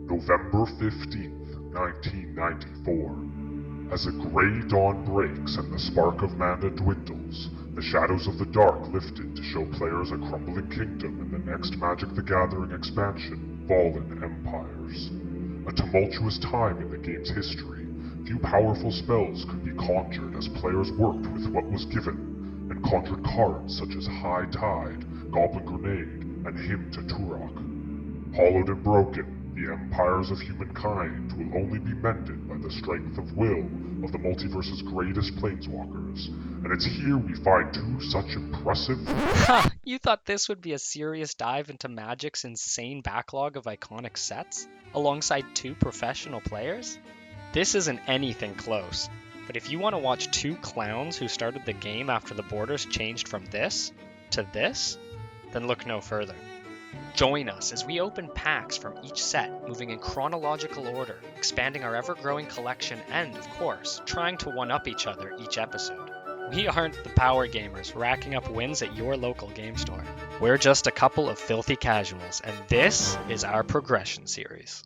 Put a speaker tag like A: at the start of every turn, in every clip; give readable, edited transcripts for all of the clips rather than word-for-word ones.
A: November 15th, 1994. As a gray dawn breaks and the spark of mana dwindles, the shadows of the dark lifted to show players a crumbling kingdom in the next Magic the Gathering expansion, Fallin Empires. A tumultuous time in the game's history, few powerful spells could be conjured as players worked with what was given, and conjured cards such as High Tide, Goblin Grenade, and Hymn to Tourach. Hollowed and broken, the empires of humankind will only be mended by the strength of will of the multiverse's greatest planeswalkers, and it's here we find two such impressive...
B: You thought this would be a serious dive into Magic's insane backlog of iconic sets, alongside two professional players? This isn't anything close, but if you want to watch two clowns who started the game after the borders changed from this to this, then look no further. Join us as we open packs from each set, moving in chronological order, expanding our ever-growing collection and, of course, trying to one-up each other each episode. We aren't the power gamers racking up wins at your local game store. We're just a couple of filthy casuals, and this is our progression series.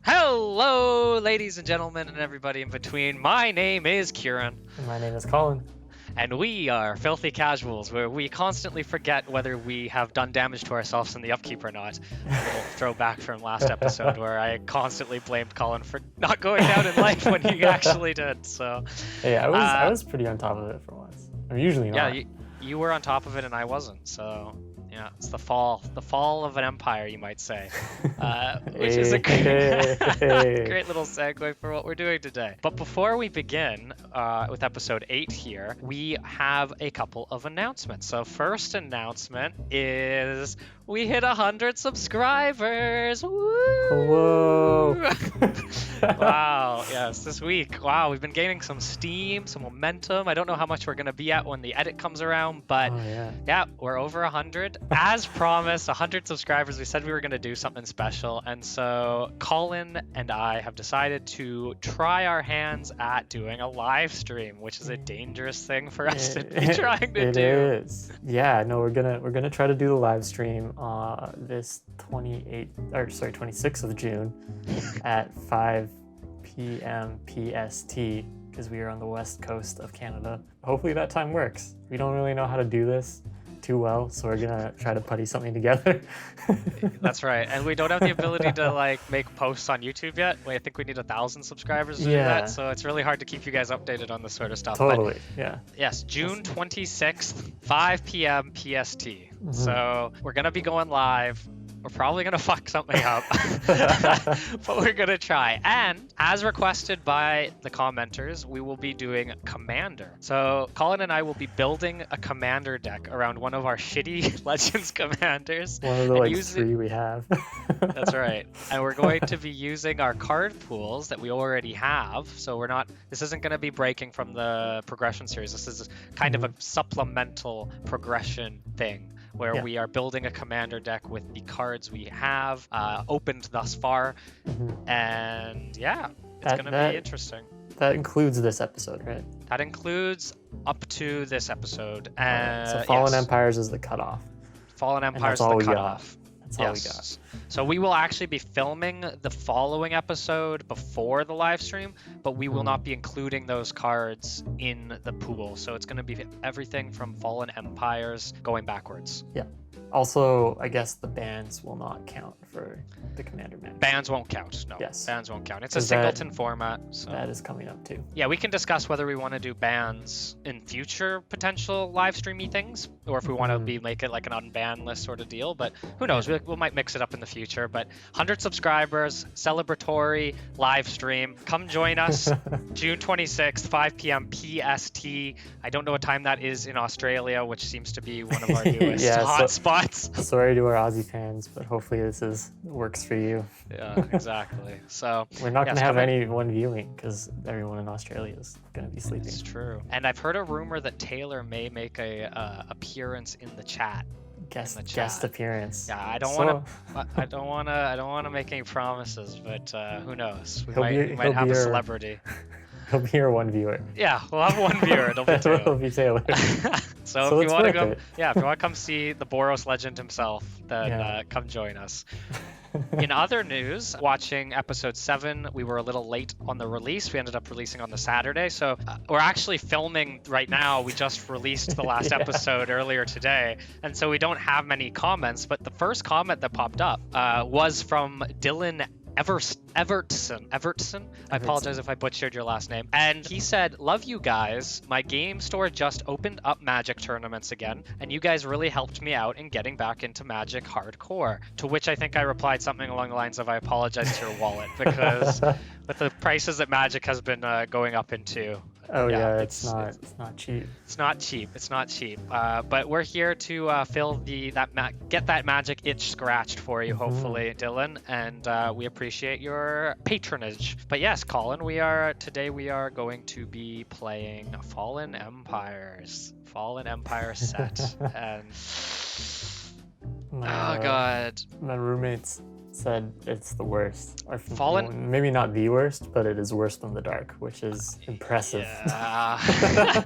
B: Hello, ladies and gentlemen, and everybody in between. My name is Kurin.
C: And my name is Colin.
B: And we are Filthy Casuals, where we constantly forget whether we have done damage to ourselves in the upkeep or not. A little throwback from last episode where I constantly blamed Colin for not going down in life when he actually did. So
C: yeah, I was pretty on top of it for once. I'm usually not.
B: Yeah, you were on top of it and I wasn't. So yeah, it's the fall of an empire, you might say, which is a great little segue for what we're doing today. But before we begin with episode 8 here, we have a couple of announcements. So first announcement is we hit 100 subscribers. Woo!
C: Whoa!
B: Wow, yes, this week. Wow, we've been gaining some steam, some momentum. I don't know how much we're going to be at when the edit comes around, but yeah, we're over 100. As promised, 100 subscribers. We said we were going to do something special, and so Colin and I have decided to try our hands at doing a live stream, which is a dangerous thing for us to be trying to do.
C: It is. Yeah, no, we're gonna try to do the live stream this 26th of June at 5 p.m. PST, because we are on the west coast of Canada. Hopefully that time works. We don't really know how to do this too well, so we're gonna try to putty something together.
B: That's right, and we don't have the ability to make posts on YouTube yet. I think we need 1,000 subscribers to do that, so it's really hard to keep you guys updated on this sort of stuff.
C: Totally,
B: but,
C: yeah.
B: Yes, June 26th, 5 p.m. PST. So we're gonna be going live. We're probably going to fuck something up, but we're going to try. And as requested by the commenters, we will be doing Commander. So Colin and I will be building a Commander deck around one of our shitty Legends Commanders.
C: One of the 3 we have.
B: That's right. And we're going to be using our card pools that we already have. So this isn't going to be breaking from the progression series. This is kind of a supplemental progression thing, where we are building a commander deck with the cards we have opened thus far. And yeah, it's going to be interesting.
C: That includes this episode, right?
B: That includes up to this episode.
C: So Fallen Empires is the cutoff.
B: Fallen Empires is the cutoff.
C: That's all we got.
B: So we will actually be filming the following episode before the live stream, but we will not be including those cards in the pool. So it's going to be everything from Fallen Empires going backwards.
C: Yeah. Also, I guess the bans will not count for the Commander match.
B: Bans won't count, no.
C: Yes.
B: Bans won't count. It's a singleton format. So.
C: That is coming up too.
B: Yeah, we can discuss whether we want to do bans in future potential live streamy things, or if we want to make it like an unban list sort of deal, but who knows, we might mix it up in the future. But 100 subscribers, celebratory live stream. Come join us, June 26th, 5 p.m. PST. I don't know what time that is in Australia, which seems to be one of our newest hotspots.
C: Sorry to our Aussie fans, but hopefully this works for you.
B: Yeah, exactly. So
C: we're not going to have anyone viewing because everyone in Australia is going to be sleeping.
B: It's true. And I've heard a rumor that Taylor may make a appearance in the chat.
C: Guest appearance.
B: Yeah, I don't want to make any promises, but who knows? We might have a celebrity.
C: He'll be your one viewer.
B: Yeah, we'll have one viewer. It'll be two.
C: It'll be Taylor.
B: So if you
C: it's
B: want to
C: worth
B: go,
C: it.
B: if you want to come see the Boros legend himself, then come join us. In other news, watching episode 7, we were a little late on the release. We ended up releasing on the Saturday. So we're actually filming right now. We just released the last episode earlier today. And so we don't have many comments. But the first comment that popped up was from Dylan Evertson. I apologize if I butchered your last name. And he said, "Love you guys. My game store just opened up Magic tournaments again, and you guys really helped me out in getting back into Magic hardcore." To which I think I replied something along the lines of, "I apologize to your wallet," because with the prices that Magic has been going up into.
C: Oh yeah, it's not cheap.
B: It's not cheap. But we're here to get that Magic itch scratched for you, hopefully, Dylan, and we appreciate your patronage. But yes, Colin, today we are going to be playing Fallen Empire set, and god,
C: my roommates said it's the worst.
B: Fallen,
C: maybe not the worst, but it is worse than the dark, which is impressive.
B: Yeah.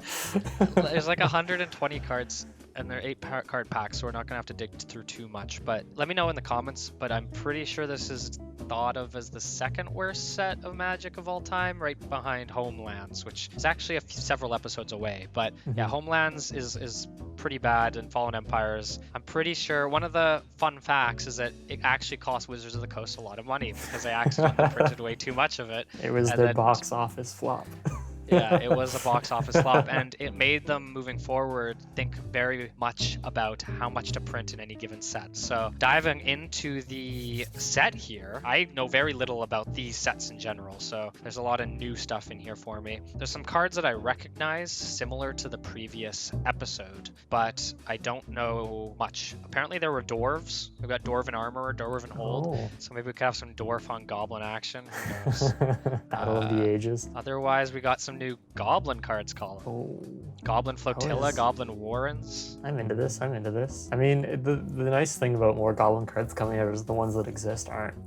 B: There's like 120 cards, and they're 8-card packs, so we're not gonna have to dig through too much. But let me know in the comments. But I'm pretty sure this is thought of as the second worst set of Magic of all time, right behind Homelands, which is actually several episodes away. But yeah, Homelands is pretty bad, and Fallen Empires, I'm pretty sure one of the fun facts is that it actually cost Wizards of the Coast a lot of money because they accidentally printed way too much of it.
C: It was their box office flop.
B: Yeah, it was a box office flop, and it made them, moving forward, think very much about how much to print in any given set. So diving into the set here, I know very little about these sets in general, so there's a lot of new stuff in here for me. There's some cards that I recognize similar to the previous episode, but I don't know much. Apparently there were dwarves. We've got Dwarven Armorer, Dwarven Hold, so maybe we could have some Dwarf on Goblin action. Who knows?
C: Battle of the Ages.
B: Otherwise, we got some new Goblin cards, Colin. Goblin Flotilla, Goblin Warrens.
C: I'm into this. I mean, the nice thing about more Goblin cards coming out is the ones that exist aren't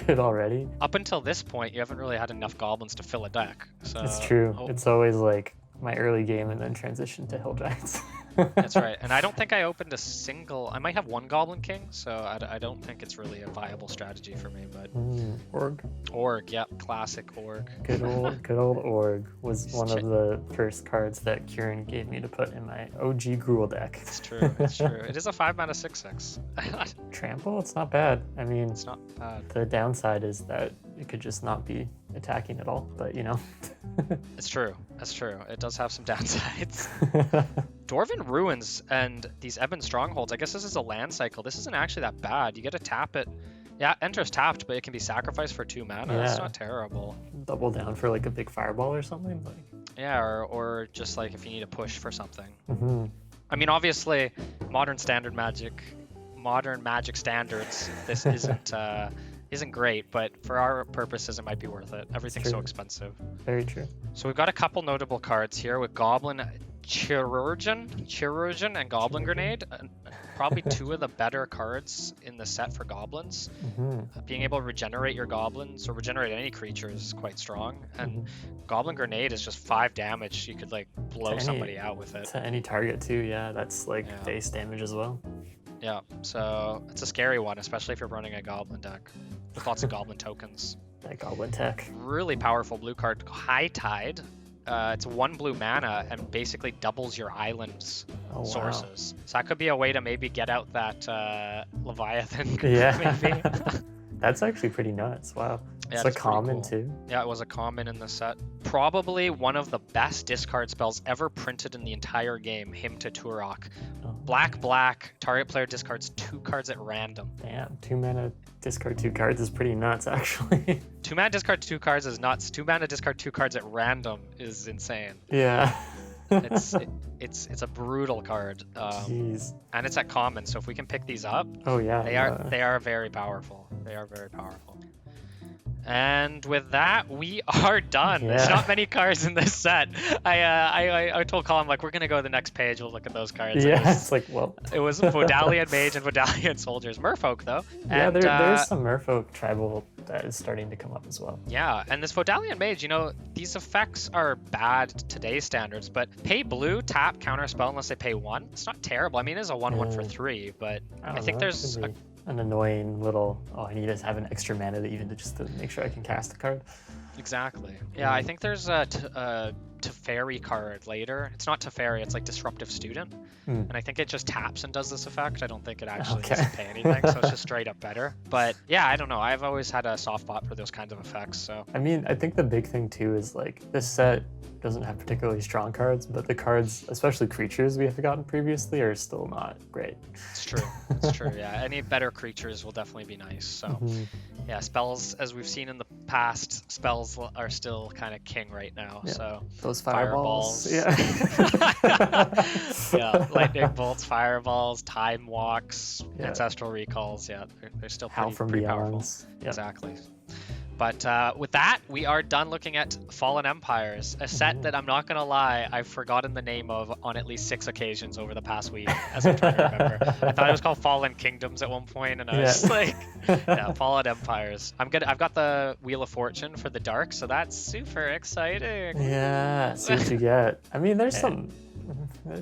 C: good already.
B: Up until this point, you haven't really had enough Goblins to fill a deck. So
C: it's true. It's always like my early game and then transition to Hill Giants.
B: That's right. And I don't think I opened a single... I might have one Goblin King, so I don't think it's really a viable strategy for me, but... Org, yep. Classic Org.
C: Good old Org was one of the first cards that Kurin gave me to put in my OG Gruul deck.
B: It's true. It is a 5-mana 6/6.
C: Trample? It's not bad. I mean...
B: It's not bad.
C: The downside is that it could just not be attacking at all, but you know.
B: It's true. That's true. It does have some downsides. Dwarven Ruins and these Ebon Strongholds, I guess this is a land cycle. This isn't actually that bad. You get to tap it. Yeah, enters tapped, but it can be sacrificed for 2 mana. Yeah. That's not terrible.
C: Double down for like a big fireball or something?
B: Yeah, or just like if you need a push for something. I mean, obviously, modern Magic standards, this isn't great, but for our purposes, it might be worth it. Everything's so expensive.
C: Very true.
B: So we've got a couple notable cards here with Goblin Chirurgeon and Goblin Grenade. Probably 2 of the better cards in the set for goblins. Being able to regenerate your goblins or regenerate any creature is quite strong. And Goblin Grenade is just 5 damage. You could like blow somebody out with it.
C: To any target too, yeah. That's like base damage as well.
B: Yeah, so it's a scary one, especially if you're running a goblin deck with lots of goblin tokens.
C: That goblin tech.
B: Really powerful blue card, High Tide. It's 1 blue mana and basically doubles your island's sources. Wow. So that could be a way to maybe get out that Leviathan.
C: Yeah.
B: Maybe.
C: That's actually pretty nuts. Wow.
B: Yeah,
C: it's a common too.
B: Yeah, it was a common in the set. Probably one of the best discard spells ever printed in the entire game, Hymn to Tourach. Black, target player discards 2 cards at random.
C: Damn, 2 mana discard 2 cards is pretty nuts, actually.
B: 2 mana discard 2 cards is nuts. 2 mana discard 2 cards at random is insane.
C: Yeah.
B: It's a brutal card.
C: Jeez.
B: And it's at common, so if we can pick these up,
C: they
B: are very powerful. They are very powerful. And with that, we are done.
C: Yeah.
B: There's not many cards in this set. I told Colin, like, we're going to go to the next page. We'll look at those cards.
C: Yeah, it's like, well.
B: It was Vodalian Mage and Vodalian Soldiers. Merfolk, though.
C: Yeah,
B: And,
C: there's some Merfolk tribal that is starting to come up as well.
B: Yeah, and this Vodalian Mage, you know, these effects are bad to today's standards, but pay blue, tap, counter spell unless they pay 1. It's not terrible. I mean, it is a 1/1 for 3, but I think there's
C: an annoying little, oh, I need to have an extra mana to even just to make sure I can cast a card.
B: Exactly. Yeah, I think there's a Teferi card later. It's not Teferi, it's like Disruptive Student. And I think it just taps and does this effect. I don't think it actually needs to pay anything, so it's just straight up better. But yeah, I don't know. I've always had a soft spot for those kinds of effects, so.
C: I mean, I think the big thing too is like this set doesn't have particularly strong cards, but the cards, especially creatures we have gotten previously, are still not great.
B: It's true. It's true, yeah. Any better creatures will definitely be nice. So yeah, spells, as we've seen in the past, spells are still kind of king right now.
C: Yeah.
B: So
C: those fireballs.
B: Yeah. Yeah, lightning bolts, fireballs, time walks, ancestral recalls. Yeah, they're still pretty powerful.
C: Yep.
B: Exactly. But with that, we are done looking at Fallen Empires, a set that I'm not going to lie, I've forgotten the name of on at least 6 occasions over the past week, as I'm trying to remember. I thought it was called Fallen Kingdoms at one point, and I was like, yeah, Fallen Empires. I've got the Wheel of Fortune for the Dark, so that's super exciting.
C: Yeah, see what you get. I mean, there's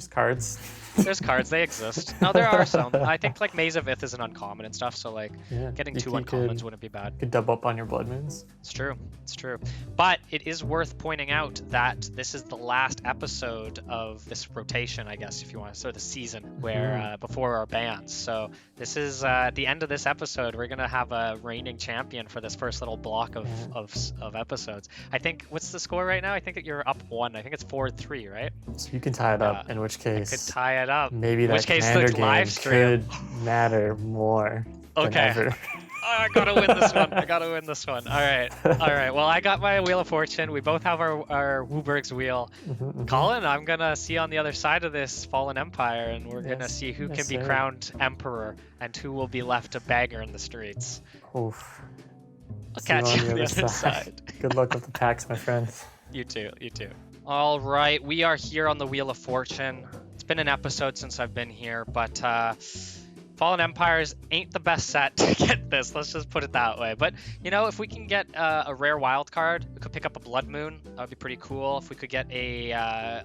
C: cards.
B: There's cards, they exist. No, there are some. I think like Maze of Ith is an uncommon and stuff, so like getting 2 uncommons wouldn't be bad.
C: You could double up on your Blood Moons.
B: It's true. It's true. But it is worth pointing out that this is the last episode of this rotation, I guess, if you want to, so the season where before our bans. So this is at the end of this episode, we're gonna have a reigning champion for this first little block of episodes. I think, what's the score right now? I think that you're up 1. I think it's 4-3, right?
C: So you can tie it up. In which case,
B: I could tie it up.
C: Maybe that Commander game could matter more. Than ever.
B: I gotta win this one. I gotta win this one. All right. Well, I got my Wheel of Fortune. We both have our Wooburg's Wheel. Colin, I'm gonna see on the other side of this Fallen Empire, and we're gonna see who can be crowned Emperor and who will be left a beggar in the streets.
C: Oof.
B: I'll catch you on the other side.
C: Good luck with the packs, my friends.
B: You too. All right, we are here on the Wheel of Fortune. It's been an episode since I've been here, but Fallen Empires ain't the best set to get this. Let's just put it that way. But, you know, if we can get a rare wild card, we could pick up a Blood Moon. That would be pretty cool. If we could get a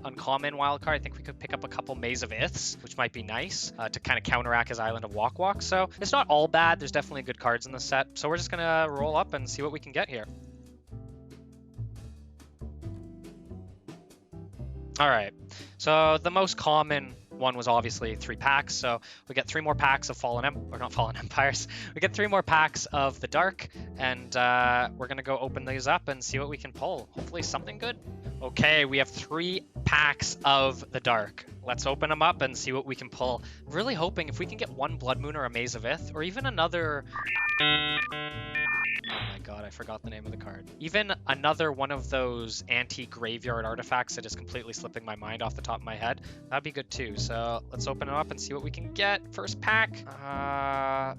B: uncommon wild card, I think we could pick up a couple Maze of Iths, which might be nice to kind of counteract his Island of Walk. So it's not all bad. There's definitely good cards in the set. So we're just going to roll up and see what we can get here. All right, so the most common one was obviously 3 packs, so we get 3 more packs of not Fallen Empires. We get 3 more packs of the Dark, and we're gonna go open these up and see what we can pull. Hopefully something good. Okay, we have 3 packs of the Dark. Let's open them up and see what we can pull. Really hoping if we can get 1 Blood Moon or a Maze of Ith, or even another... Oh my god, I forgot the name of the card. Even another one of those anti-graveyard artifacts that is completely slipping my mind off the top of my head. That'd be good too. So let's open it up and see what we can get. First pack.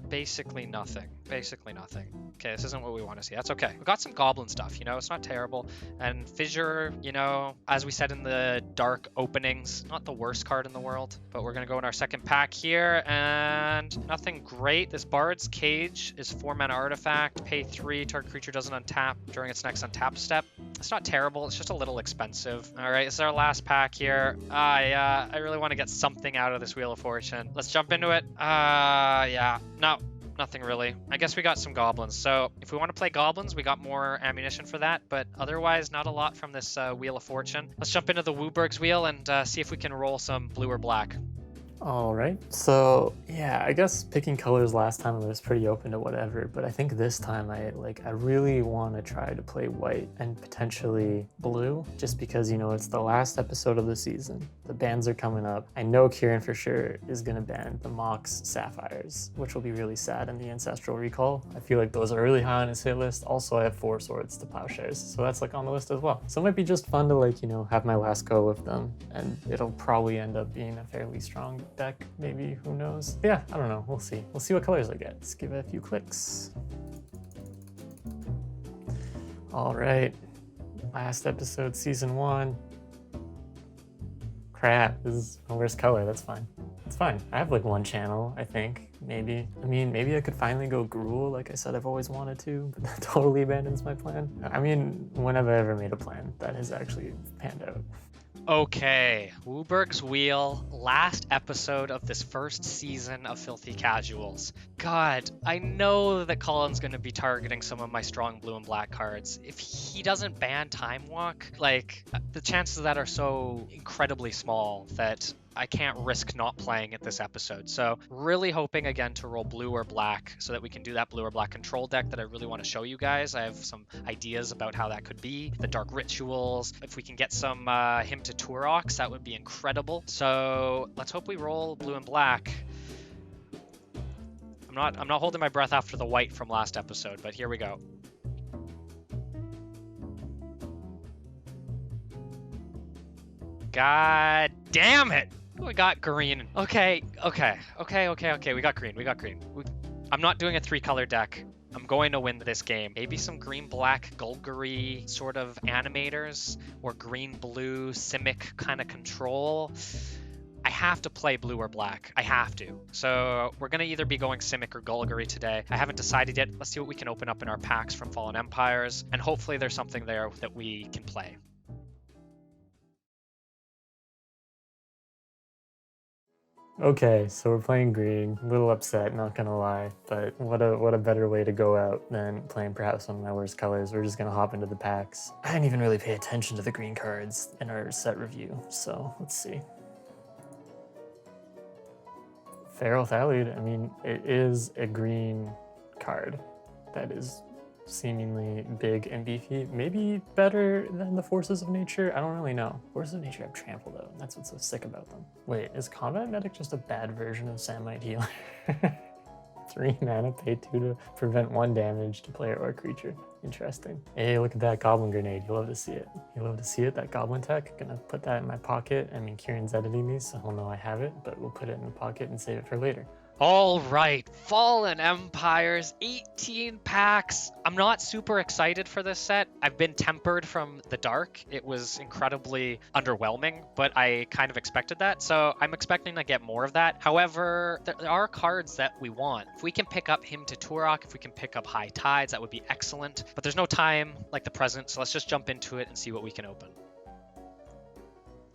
B: Basically nothing. Okay, this isn't what we want to see. That's okay. We got some goblin stuff, you know, it's not terrible. And Fissure, you know, as we said in the Dark openings, not the worst card in the world. But we're gonna go in our second pack here, and nothing great. This Bard's Cage is 4-mana artifact. Pay 3, target creature doesn't untap during its next untap step. It's not terrible, it's just a little expensive. All right, this is our last pack here. I really want to get something out of this Wheel of Fortune. Let's jump into it. Yeah, no, nothing really. I guess we got some goblins. So if we want to play goblins, we got more ammunition for that, but otherwise not a lot from this Wheel of Fortune. Let's jump into the Wooburg's Wheel and see if we can roll some blue or black.
C: All right, so yeah, I guess picking colors last time I was pretty open to whatever, but I think this time I really want to try to play white and potentially blue, just because, you know, it's the last episode of the season. The bans are coming up. I know Kurin for sure is going to ban the Mox Sapphires, which will be really sad in the Ancestral Recall. I feel like those are really high on his hit list. Also, I have 4 swords to Plowshares, so that's like on the list as well. So it might be just fun to, like, you know, have my last go with them, and it'll probably end up being a fairly strong deck, maybe, who knows. Yeah, I don't know, we'll see what colors I get. Let's give it a few clicks. All right. Last episode, season 1. Crap, this is my worst color. That's fine. It's fine. I have like one channel, I think. Maybe. I mean, maybe I could finally go gruel like I said I've always wanted to, but that totally abandons my plan. I mean, when have I ever made a plan that has actually panned out?
B: Okay, Wooberg's Wheel, last episode of this first season of Filthy Casuals. God, I know that Colin's going to be targeting some of my strong blue and black cards. If he doesn't ban Time Walk, like, the chances of that are so incredibly small that I can't risk not playing it this episode. So really hoping again to roll blue or black so that we can do that blue or black control deck that I really want to show you guys. I have some ideas about how that could be. The Dark Rituals. If we can get some him to Tourach, that would be incredible. So let's hope we roll blue and black. I'm not holding my breath after the white from last episode, but here we go. God damn it! We got green. Okay. We got green. I'm not doing a 3-color deck. I'm going to win this game. Maybe some green-black Golgari sort of animators or green-blue Simic kind of control. I have to play blue or black. I have to. So we're going to either be going Simic or Golgari today. I haven't decided yet. Let's see what we can open up in our packs from Fallen Empires, and hopefully there's something there that we can play.
C: Okay, so we're playing green. A little upset, not gonna lie, but what a better way to go out than playing perhaps one of my worst colors. We're just gonna hop into the packs. I didn't even really pay attention to the green cards in our set review, so let's see. Feral Thalid, I mean, it is a green card that is seemingly big and beefy. Maybe better than the Forces of Nature? I don't really know. Forces of Nature have Trample though, and that's what's so sick about them. Wait, is Combat Medic just a bad version of Samite Healer? 3 mana, pay 2 to prevent 1 damage to player or creature. Interesting. Hey, look at that Goblin Grenade. You love to see it. You love to see it, that Goblin Tech. Gonna put that in my pocket. I mean, Kurin's editing these, so he'll know I have it, but we'll put it in the pocket and save it for later.
B: All right, Fallen Empires, 18 packs. I'm not super excited for this set. I've been tempered from the dark. It was incredibly underwhelming, but I kind of expected that. So I'm expecting to get more of that. However, there are cards that we want. If we can pick up him to Tourach, if we can pick up High Tides, that would be excellent. But there's no time like the present, so let's just jump into it and see what we can open.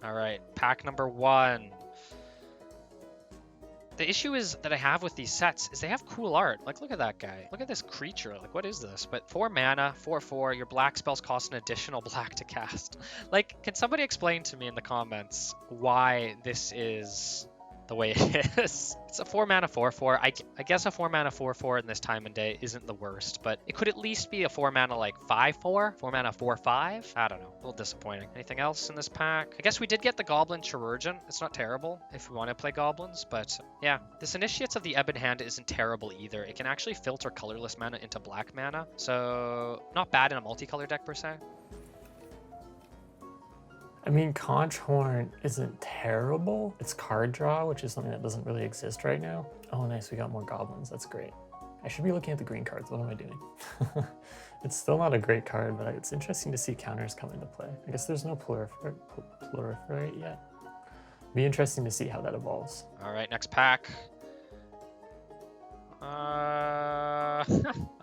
B: All right, pack number 1. The issue is that I have with these sets is they have cool art. Like, look at that guy. Look at this creature. Like, what is this? But 4 mana, 4/4, your black spells cost an additional black to cast. Like, can somebody explain to me in the comments why this is the way it is? It's a 4 mana 4/4. I guess a 4 mana 4/4 in this time and day isn't the worst, but it could at least be a 4 mana like 5/4, 4 mana 4/5. I don't know, a little disappointing. Anything else in this pack? I guess we did get the Goblin Chirurgeon. It's not terrible if we want to play goblins, but yeah. This Initiates of the Ebon Hand isn't terrible either. It can actually filter colorless mana into black mana, so not bad in a multicolor deck per se.
C: I mean, Conch Horn isn't terrible. It's card draw, which is something that doesn't really exist right now. Oh, nice, we got more goblins. That's great. I should be looking at the green cards. What am I doing? It's still not a great card, but it's interesting to see counters come into play. I guess there's no proliferate yet. Be interesting to see how that evolves.
B: All right, next pack. I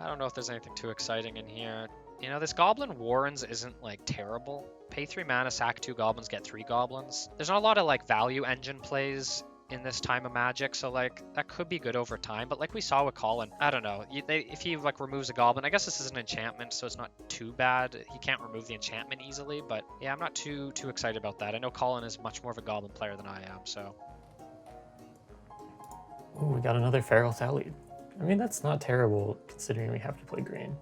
B: don't know if there's anything too exciting in here. You know, this Goblin Warrens isn't like terrible. Pay 3 mana, sack 2 goblins, get 3 goblins. There's not a lot of like value engine plays in this time of Magic, so like that could be good over time. But like we saw with Colin, I don't know. If he like removes a goblin, I guess this is an enchantment, so it's not too bad. He can't remove the enchantment easily, but yeah, I'm not too excited about that. I know Colin is much more of a goblin player than I am, so.
C: Ooh, we got another Feral Thalid. I mean, that's not terrible considering we have to play green.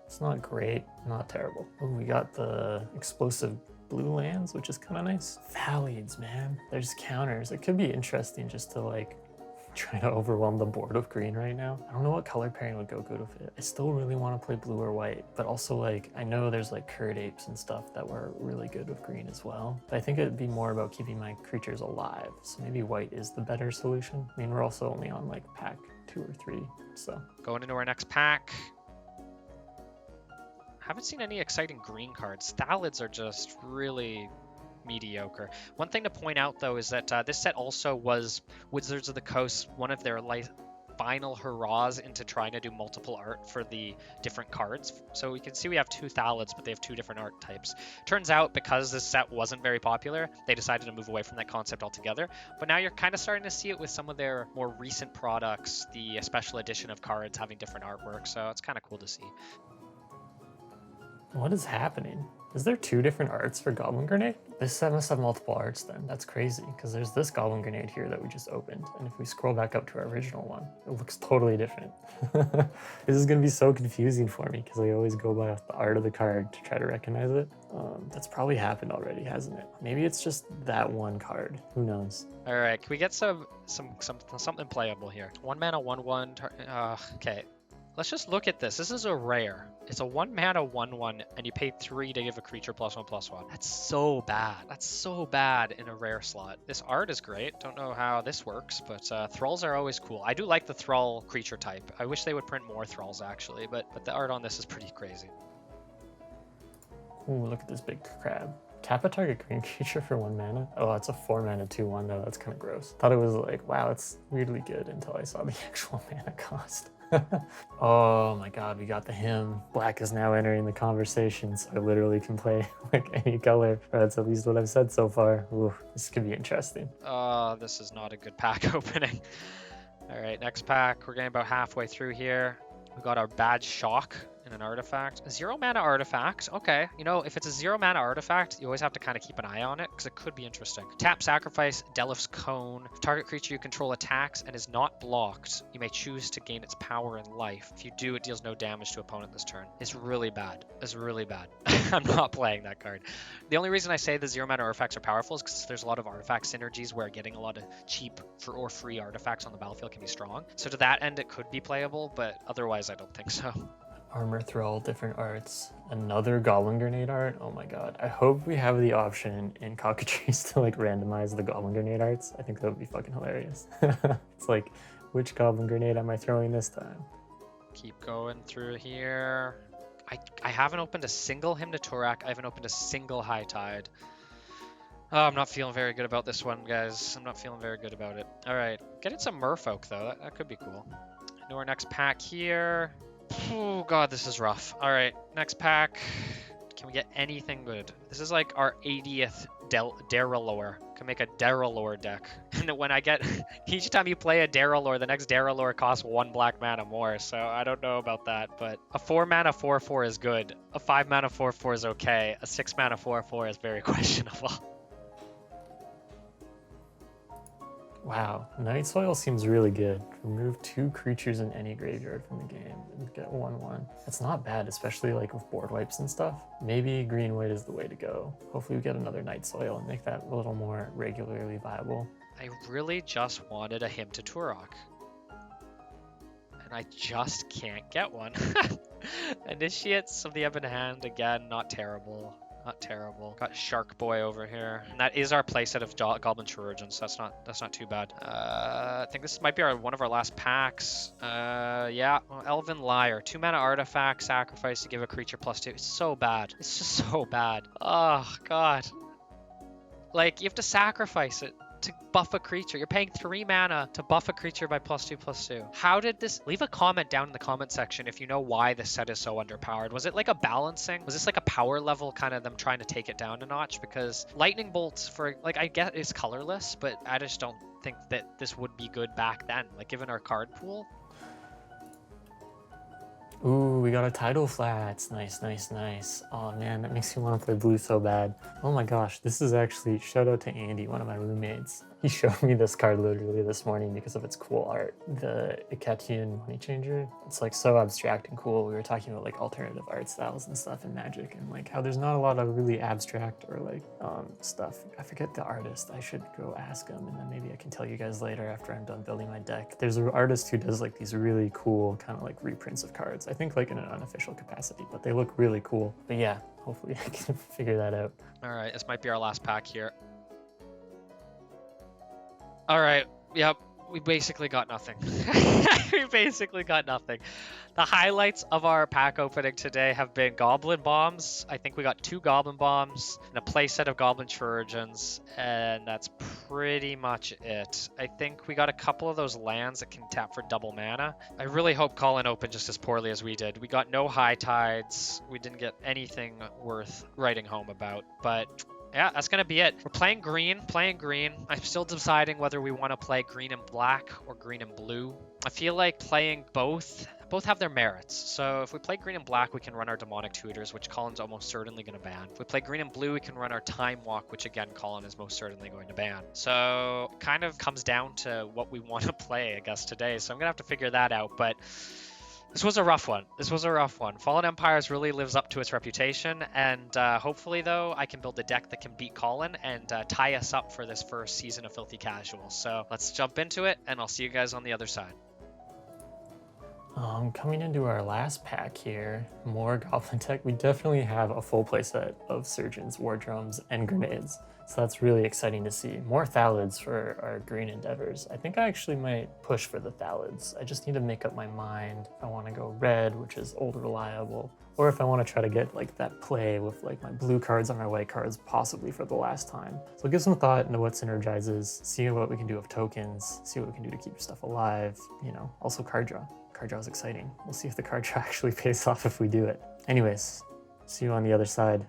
C: It's not great, not terrible. Oh, we got the explosive blue lands, which is kind of nice. Thalids, man. There's counters. It could be interesting just to like try to overwhelm the board of green right now. I don't know what color pairing would go good with it. I still really want to play blue or white, but also like I know there's like Curd Apes and stuff that were really good with green as well. But I think it'd be more about keeping my creatures alive. So maybe white is the better solution. I mean, we're also only on like pack 2 or 3, so.
B: Going into our next pack. Haven't seen any exciting green cards. Thalids are just really mediocre. One thing to point out though is that this set also was Wizards of the Coast, one of their final hurrahs into trying to do multiple art for the different cards. So we can see we have 2 Thalids, but they have 2 different art types. Turns out because this set wasn't very popular, they decided to move away from that concept altogether. But now you're kind of starting to see it with some of their more recent products, the special edition of cards having different artwork. So it's kind of cool to see.
C: What is happening? Is there 2 different arts for Goblin Grenade? This set must have multiple arts then. That's crazy, because there's this Goblin Grenade here that we just opened. And if we scroll back up to our original one, it looks totally different. This is going to be so confusing for me, because I always go by the art of the card to try to recognize it. That's probably happened already, hasn't it? Maybe it's just that one card. Who knows?
B: All right, can we get something playable here? 1 mana, 1/1. Okay. Let's just look at this. This is a rare. It's a 1 mana 1/1, and you pay 3 to give a creature +1/+1. That's so bad. That's so bad in a rare slot. This art is great. Don't know how this works, but Thralls are always cool. I do like the Thrall creature type. I wish they would print more Thralls actually, but the art on this is pretty crazy.
C: Ooh, look at this big crab. Tap a target green creature for 1 mana. Oh, it's a 4 mana 2/1 though. That's kind of gross. Thought it was like, wow, it's weirdly good until I saw the actual mana cost. Oh my god, we got the hymn. Black is now entering the conversation, so I literally can play like any color. Or that's at least what I've said so far. Ooh, this could be interesting.
B: This is not a good pack opening. All right, next pack. We're getting about halfway through here. We got our Bad Shock and an artifact. A 0 mana artifact. Okay, you know, if it's a 0 mana artifact, you always have to kind of keep an eye on it because it could be interesting. Tap, sacrifice, Delph's Cone. If target creature you control attacks and is not blocked, you may choose to gain its power and life. If you do, it deals no damage to opponent this turn. It's really bad. It's really bad. I'm not playing that card. The only reason I say the 0 mana artifacts are powerful is because there's a lot of artifact synergies where getting a lot of cheap or free artifacts on the battlefield can be strong. So to that end, it could be playable, but otherwise I don't think so.
C: Armor Thrall, different arts. Another Goblin Grenade art. Oh my god. I hope we have the option in Cockatrice to like randomize the Goblin Grenade arts. I think that would be fucking hilarious. It's like, which Goblin Grenade am I throwing this time?
B: Keep going through here. I haven't opened a single Hymn to Tourach. I haven't opened a single High Tide. Oh, I'm not feeling very good about this one, guys. I'm not feeling very good about it. All right, getting some Merfolk though. That could be cool. Into our next pack here. Oh god, this is rough. All right, next pack. Can we get anything good? This is like our 80th Darrellor. Can make a Darrellor deck. And when I get each time you play a Darrellor, the next Darrellor costs 1 black mana more. So I don't know about that, but a 4 mana 4/4 is good. A 5 mana 4/4 is okay. A 6 mana 4/4 is very questionable.
C: Wow, Night Soil seems really good. Remove 2 creatures in any graveyard from the game and get 1/1. That's not bad, especially like with board wipes and stuff. Maybe green-white is the way to go. Hopefully we get another Night Soil and make that a little more regularly viable.
B: I really just wanted a Hymn to Tourach. And I just can't get one. Initiates of the Ebon Hand, again, not terrible. Not terrible. Got Shark Boy over here. And that is our playset of Goblin Chirurgeons. So that's not too bad. I think this might be one of our last packs. Yeah. Well, Elven Lyre. 2 mana artifact, sacrifice to give a creature +2. It's so bad. It's just so bad. Oh, God. Like, you have to sacrifice it to buff a creature. You're paying 3 mana to buff a creature by +2/+2. How did this... Leave a comment down in the comment section if you know why this set is so underpowered. Was it like a balancing? Was this like a power level, kind of them trying to take it down a notch? Because lightning bolts, for like, I get it's colorless, but I just don't think that this would be good back then. Like, given our card pool.
C: Ooh, we got a Tidal Flats. Nice, nice, nice. Oh man, that makes me want to play blue so bad. Oh my gosh, this is actually, shout out to Andy, one of my roommates. He showed me this card literally this morning because of its cool art. The Iketian Money Changer. It's like so abstract and cool. We were talking about like alternative art styles and stuff in Magic and like how there's not a lot of really abstract or like stuff. I forget the artist. I should go ask him and then maybe I can tell you guys later after I'm done building my deck. There's an artist who does like these really cool kind of like reprints of cards. I think like in an unofficial capacity, but they look really cool. But yeah, hopefully I can figure that out.
B: All right, this might be our last pack here. All right, yep, we basically got nothing. We basically got nothing. The highlights of our pack opening today have been Goblin Bombs. I think we got 2 Goblin Bombs and a playset of Goblin Chirurgeons, and that's pretty much it. I think we got a couple of those lands that can tap for double mana. I really hope Colin opened just as poorly as we did. We got no High Tides. We didn't get anything worth writing home about, but yeah, that's gonna be it. We're playing green. I'm still deciding whether we want to play green and black or green and blue. I feel like playing both have their merits. So if we play green and black, we can run our Demonic Tutors, which Colin's almost certainly going to ban. If we play green and blue, we can run our Time Walk, which again, Colin is most certainly going to ban. So it kind of comes down to what we want to play, I guess, today. So I'm going to have to figure that out. But this was a rough one. Fallen Empires really lives up to its reputation, and hopefully, though, I can build a deck that can beat Colin and tie us up for this first season of Filthy Casual. So let's jump into it, and I'll see you guys on the other side.
C: Coming into our last pack here, more Goblin Tech. We definitely have a full playset of Surgeons, War Drums, and Grenades. So that's really exciting to see. More Thalids for our green endeavors. I think I actually might push for the Thalids. I just need to make up my mind if I want to go red, which is old reliable, or if I want to try to get like that play with like my blue cards on my white cards, possibly for the last time. So give some thought into what synergizes, see what we can do with tokens, see what we can do to keep stuff alive, you know, also card draw. Card draw is exciting. We'll see if the card draw actually pays off if we do it. Anyways, see you on the other side.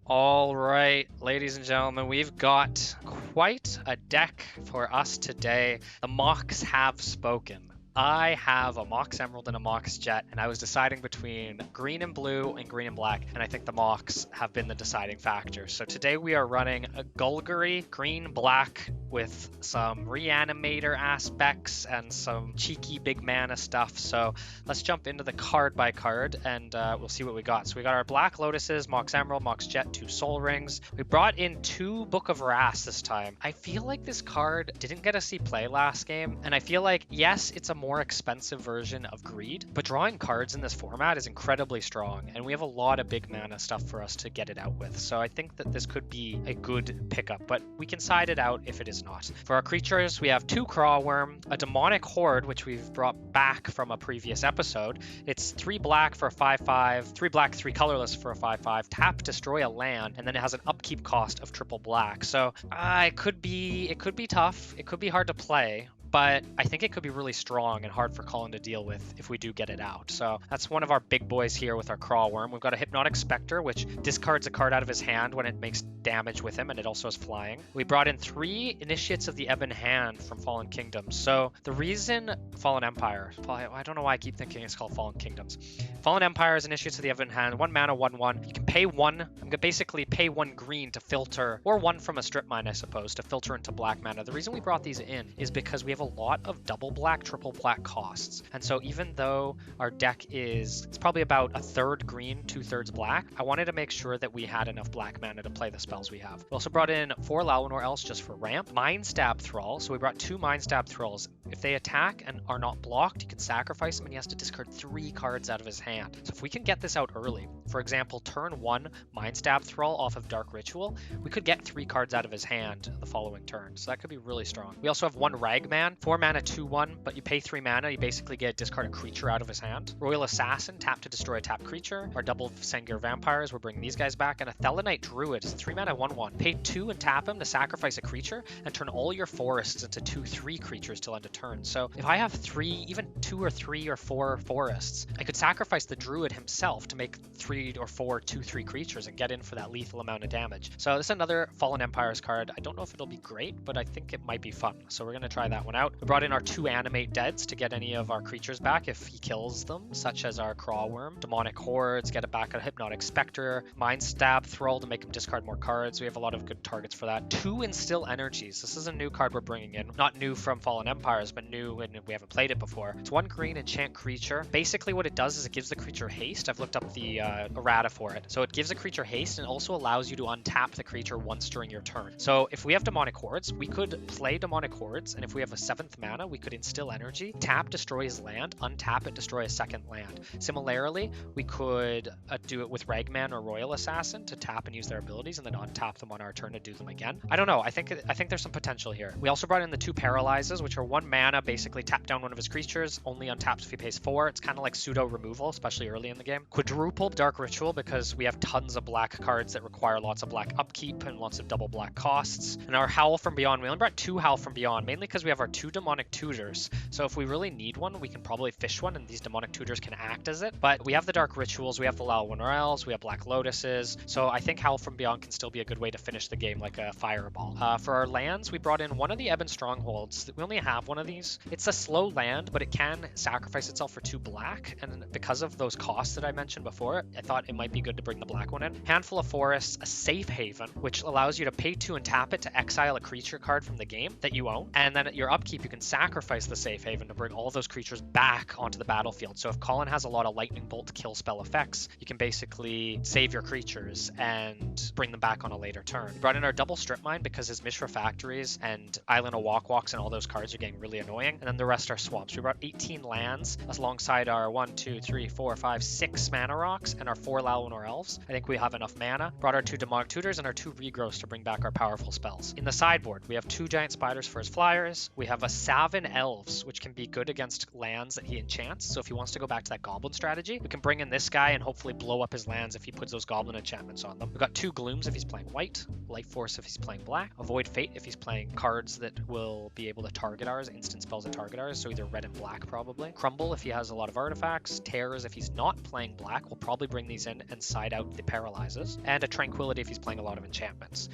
B: All right, ladies and gentlemen, we've got quite a deck for us today. The mocks have spoken. I have a Mox Emerald and a Mox Jet, and I was deciding between green and blue and green and black, and I think the Mox have been the deciding factor. So today we are running a Golgari green-black with some Reanimator aspects and some cheeky big mana stuff. So let's jump into the card by card, and we'll see what we got. So we got our Black Lotuses, Mox Emerald, Mox Jet, 2 Soul Rings. We brought in 2 Book of Wrath this time. I feel like this card didn't get to see play last game, and I feel like, yes, it's a more expensive version of Greed, but drawing cards in this format is incredibly strong, and we have a lot of big mana stuff for us to get it out with. So I think that this could be a good pickup, but we can side it out if it is not. For our creatures, we have 2 Crawworm, a Demonic Horde, which we've brought back from a previous episode. It's 3 black for a 5/5, 3 black, 3 colorless for a 5/5, tap, destroy a land, and then it has an upkeep cost of triple black. So it could be tough. It could be hard to play, but I think it could be really strong and hard for Colin to deal with if we do get it out. So that's one of our big boys here with our Crawworm. We've got a Hypnotic Spectre, which discards a card out of his hand when it makes damage with him, and it also is flying. We brought in 3 Initiates of the Ebon Hand from Fallen Kingdoms. So the reason Fallen Empire, I don't know why I keep thinking it's called Fallen Kingdoms. Fallen Empire is Initiates of the Ebon Hand, 1 mana, 1/1. You can pay 1. I'm gonna basically pay 1 green to filter, or 1 from a strip mine, I suppose, to filter into black mana. The reason we brought these in is because we have a lot of double black, triple black costs. And so even though our deck it's probably about 1/3 green, 2/3 black, I wanted to make sure that we had enough black mana to play the spells we have. We also brought in 4 Lalinor Elves just for ramp. Mind Stab Thrall. So we brought 2 Mind Stab Thralls. If they attack and are not blocked, you can sacrifice them and he has to discard 3 cards out of his hand. So if we can get this out early, for example, turn 1 Mind Stab Thrall off of Dark Ritual, we could get 3 cards out of his hand the following turn. So that could be really strong. We also have 1 Ragman, 4 mana, 2/1, but you pay 3 mana, you basically get discard a creature out of his hand. Royal Assassin, tap to destroy a tap creature. Our double Sengir Vampires, we're bringing these guys back. And a Thelanite Druid, it's 3 mana, 1/1. Pay 2 and tap him to sacrifice a creature and turn all your forests into 2/3 creatures till end of turn. So if I have 3, even 2 or 3 or 4 forests, I could sacrifice the Druid himself to make 3 or 4 2/3 creatures and get in for that lethal amount of damage. So this is another Fallen Empires card. I don't know if it'll be great, but I think it might be fun. So we're going to try that one out. We brought in our 2 Animate Deads to get any of our creatures back if he kills them, such as our Crawworm. Demonic Hordes, get it back, a Hypnotic Spectre. Mind Stab Thrall to make him discard more cards. We have a lot of good targets for that. 2 Instill Energies. This is a new card we're bringing in. Not new from Fallen Empires, but new and we haven't played it before. It's 1 1 green enchant creature. Basically what it does is it gives the creature haste. I've looked up the errata for it. So it gives a creature haste and also allows you to untap the creature once during your turn. So if we have demonic hordes, we could play demonic hordes, and if we have a 7th mana, we could instill energy, tap, destroy his land, untap it, destroy a 2nd land. Similarly, we could do it with Ragman or Royal Assassin to tap and use their abilities and then untap them on our turn to do them again. I don't know. I think there's some potential here. We also brought in the 2 paralyzes, which are 1 mana, basically tap down one of his creatures, only untaps if he pays 4. It's kind of like pseudo removal, especially early in the game. Quadruple Dark Ritual, because we have tons of black cards that require lots of black upkeep and lots of double black costs. And our Howl from Beyond, we only brought 2 Howl from Beyond, mainly because we have our 2 demonic tutors. So if we really need one, we can probably fish one, and these demonic tutors can act as it. But we have the Dark Rituals, we have the Lalwyn Elves, we have Black Lotuses, so I think Howl from Beyond can still be a good way to finish the game like a fireball. For our lands, we brought in one of the Ebon Strongholds. We only have one of these. It's a slow land, but it can sacrifice itself for 2 black, and because of those costs that I mentioned before, I thought it might be good to bring the black one in. Handful of Forests, a Safe Haven, which allows you to pay 2 and tap it to exile a creature card from the game that you own, and then at your upkeep you can sacrifice the Safe Haven to bring all those creatures back onto the battlefield. So if Colin has a lot of Lightning Bolt kill spell effects, you can basically save your creatures and bring them back on a later turn. We brought in our double Strip Mine because his Mishra Factories and Island of Walks and all those cards are getting really annoying, and then the rest are swamps. We brought 18 lands alongside our 1, 2, 3, 4, 5, 6 mana rocks and our 4 Lalwyn Elves. I think we have enough mana. Brought our 2 Demonic Tutors and our 2 Regrowths to bring back our powerful spells. In the sideboard, we have 2 Giant Spiders for his flyers. We have a Savin Elves, which can be good against lands that he enchants. So if he wants to go back to that Goblin strategy, we can bring in this guy and hopefully blow up his lands if he puts those Goblin enchantments on them. We've got 2 Glooms if he's playing white, Life Force if he's playing black, Avoid Fate if he's playing cards that will be able to target ours, instant spells that target ours, so either red and black probably. Crumble if he has a lot of artifacts, Terrors if he's not playing black, we'll probably bring these in and side out the Paralyzes, and a Tranquility if he's playing a lot of enchantments.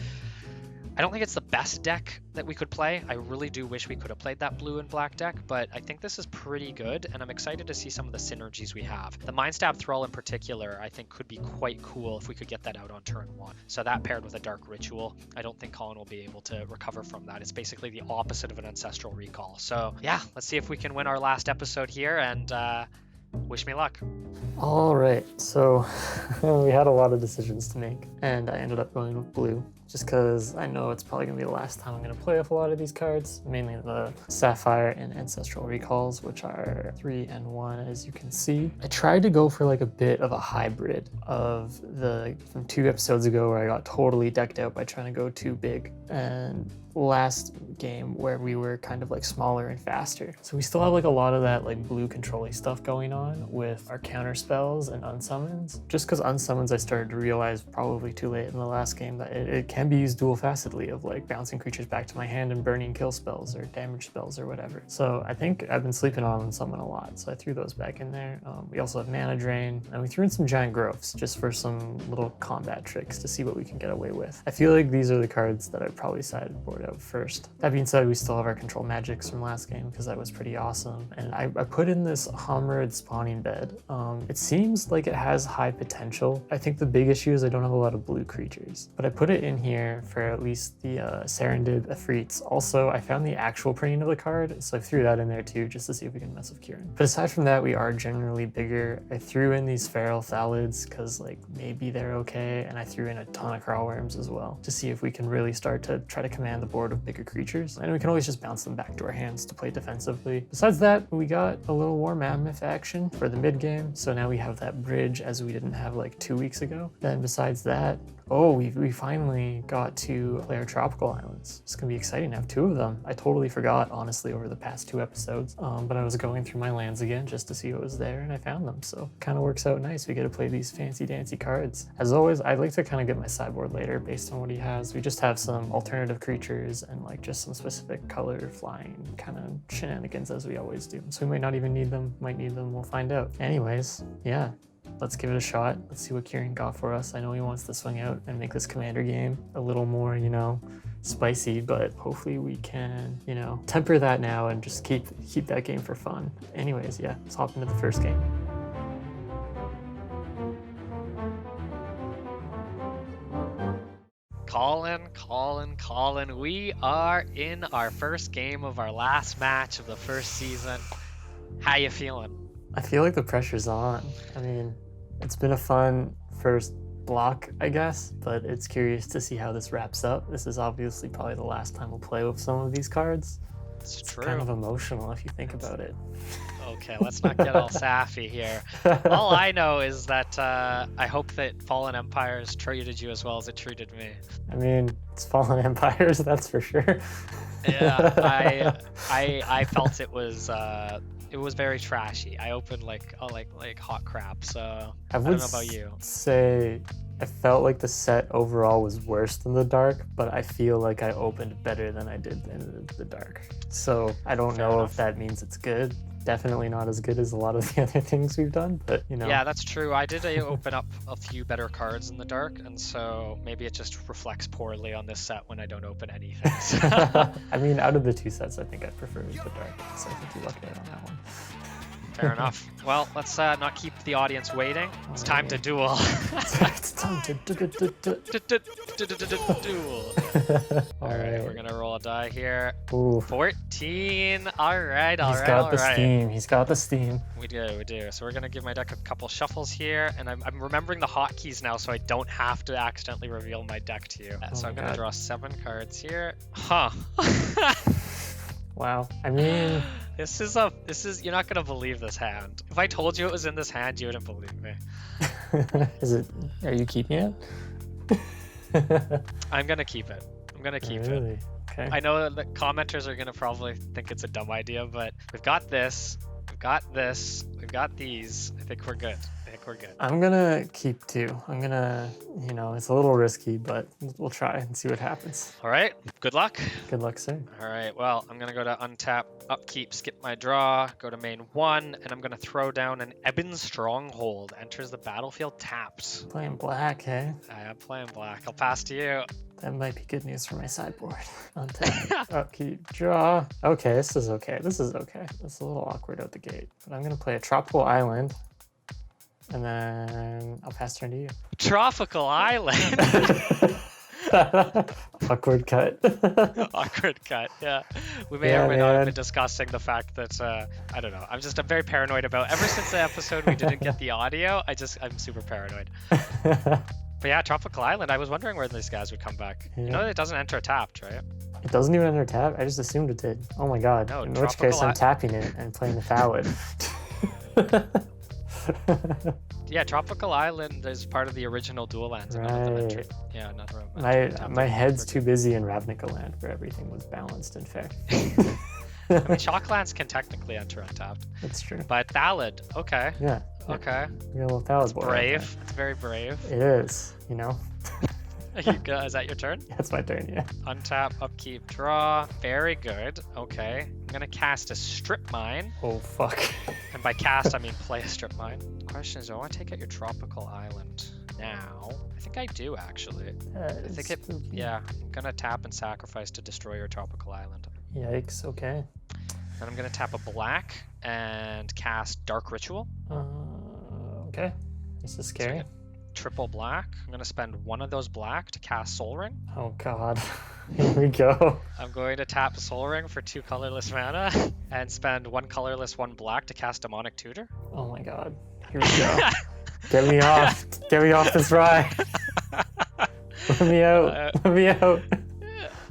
B: I don't think it's the best deck that we could play. I really do wish we could have played that blue and black deck, but I think this is pretty good, and I'm excited to see some of the synergies we have. The Mindstab Thrall in particular, I think could be quite cool if we could get that out on turn 1. So that paired with a Dark Ritual, I don't think Colin will be able to recover from that. It's basically the opposite of an Ancestral Recall. So yeah, let's see if we can win our last episode here, and wish me luck.
C: All right, so we had a lot of decisions to make, and I ended up going with blue, just because I know it's probably going to be the last time I'm going to play with a lot of these cards, mainly the Sapphire and Ancestral Recalls, which are 3 and 1, as you can see. I tried to go for like a bit of a hybrid of from 2 episodes ago where I got totally decked out by trying to go too big, and last game where we were kind of like smaller and faster. So we still have like a lot of that like blue controlling stuff going on with our counter spells and unsummons. Just because unsummons, I started to realize probably too late in the last game that it can be used dual facetedly of like bouncing creatures back to my hand and burning kill spells or damage spells or whatever. So I think I've been sleeping on unsummon a lot, so I threw those back in there. We also have mana drain, and we threw in some giant growths just for some little combat tricks to see what we can get away with. I feel like these are the cards that I probably sideboard out first. That being said, we still have our control magics from last game because that was pretty awesome. And I put in this Homrid spawning bed. It seems like it has high potential. I think the big issue is I don't have a lot of blue creatures, but I put it in here for at least the Serendib Efreets. Also, I found the actual printing of the card, so I threw that in there too, just to see if we can mess with Kurin. But aside from that, we are generally bigger. I threw in these Feral Thalids because like maybe they're okay, and I threw in a ton of Crawlworms as well to see if we can really start to try to command the board of bigger creatures, and we can always just bounce them back to our hands to play defensively. Besides that, we got a little War Mammoth action for the mid game, so now we have that bridge as we didn't have like 2 weeks ago. Then besides that, we finally got to play our tropical islands. It's gonna be exciting to have 2 of them. I totally forgot, honestly, over the past 2 episodes, but I was going through my lands again just to see what was there, and I found them, so kind of works out nice. We get to play these fancy dancy cards. As always, I'd like to kind of get my sideboard later based on what he has. We just have some alternative creatures and like just some specific color flying kind of shenanigans as we always do. So we might not even need them, might need them, we'll find out. Anyways, yeah. Let's give it a shot. Let's see what Kurin got for us. I know he wants to swing out and make this commander game a little more, spicy, but hopefully we can, temper that now and just keep that game for fun. Anyways, yeah, let's hop into the first game.
B: Colin, we are in our first game of our last match of the first season. How you feeling?
C: I feel like the pressure's on. I mean, it's been a fun first block, I guess, but it's curious to see how this wraps up. This is obviously probably the last time we'll play with some of these cards.
B: It's
C: It's
B: true.
C: kind of emotional if you think about it.
B: Okay, let's not get all sappy here. All I know is that I hope that Fallen Empires treated you as well as it treated me.
C: I mean, it's Fallen Empires, that's for sure.
B: Yeah, I felt it was very trashy. I opened like hot crap. So I don't know about you.
C: Say I felt like the set overall was worse than the dark, but I feel like I opened better than I did in the dark. So I don't
B: Fair
C: know
B: enough.
C: if that means it's good. Definitely not as good as a lot of the other things we've done, but you know.
B: Yeah, that's true. I did open up a few better cards in the dark, and so maybe it just reflects poorly on this set when I don't open anything. So,
C: I mean, out of the two sets, I think I prefer the dark, so I think you lucked out on that one.
B: fair enough. Well, let's not keep the audience waiting. It's time to duel.
C: It's time to
B: Duel.
C: All
B: All right,
C: right.
B: we're gonna roll a die here.
C: Ooh,
B: 14. All right, all
C: he's
B: right,
C: got
B: all
C: the
B: right.
C: steam. He's got the steam.
B: We do. So we're gonna give my deck a couple shuffles here, and I'm remembering the hotkeys now, so I don't have to accidentally reveal my deck to you. So
C: my
B: I'm gonna
C: God.
B: draw 7 cards here. Huh.
C: Wow. I mean,
B: This is you're not gonna believe this hand. If I told you it was in this hand, you wouldn't believe me.
C: is it? Are you keeping it?
B: I'm gonna keep it. I'm gonna keep it.
C: Really? Okay.
B: I know that commenters are gonna probably think it's a dumb idea, but we've got this, we've got this, we've got these. I think we're good.
C: I'm gonna keep 2. I'm gonna, it's a little risky, but we'll try and see what happens.
B: All right. Good luck.
C: Good luck, sir.
B: All right. Well, I'm gonna go to untap, upkeep, skip my draw, go to main 1, and I'm gonna throw down an Ebon Stronghold. Enters the battlefield tapped.
C: Playing black, hey?
B: I am playing black. I'll pass to you.
C: That might be good news for my sideboard. Untap, upkeep, draw. Okay, this is okay. It's a little awkward out the gate, but I'm gonna play a tropical island, and then I'll pass turn to you.
B: Tropical Island.
C: Awkward cut.
B: Awkward cut. Yeah. We may
C: Yeah,
B: or may not have
C: man.
B: been discussing the fact that I don't know. I'm very paranoid about. Ever since the episode we didn't get the audio, I'm super paranoid. But yeah, Tropical Island. I was wondering where these guys would come back. You know,
C: Yeah.
B: it doesn't enter tapped, right?
C: It doesn't even enter tap. I just assumed it did. Oh my god.
B: No,
C: In which case
B: tropical
C: I'm tapping it and playing the Fallin.
B: Yeah, Tropical Island is part of the original dual lands. And none of them enter.
C: Right.
B: Yeah, none of them
C: my
B: enter tapped.
C: my head's too busy in Ravnica land where everything was balanced and fair.
B: I mean, Shock lands can technically enter untapped,
C: That's true.
B: but Thallid, okay,
C: Yeah.
B: okay,
C: We got a little Thallid boy.
B: brave. It's very brave.
C: It is,
B: Is that your turn?
C: That's my turn, yeah.
B: Untap, upkeep, draw. Very good. Okay. I'm gonna cast a Strip Mine.
C: Oh fuck.
B: And by cast, I mean play a Strip Mine. The question is, do I want to take out your Tropical Island now? I think I do, actually. I think it... Yeah. I'm gonna tap and sacrifice to destroy your Tropical Island.
C: Yikes, okay.
B: Then I'm gonna tap a black and cast Dark Ritual.
C: Okay. This is scary.
B: Triple black. I'm gonna spend one of those black to cast Soul Ring.
C: Oh god. Here we go.
B: I'm going to tap Soul Ring for 2 colorless mana and spend 1 colorless, 1 black to cast Demonic Tutor.
C: Oh my god. Here we go. Get me off. Get me off this ride. Let me out. Let me out.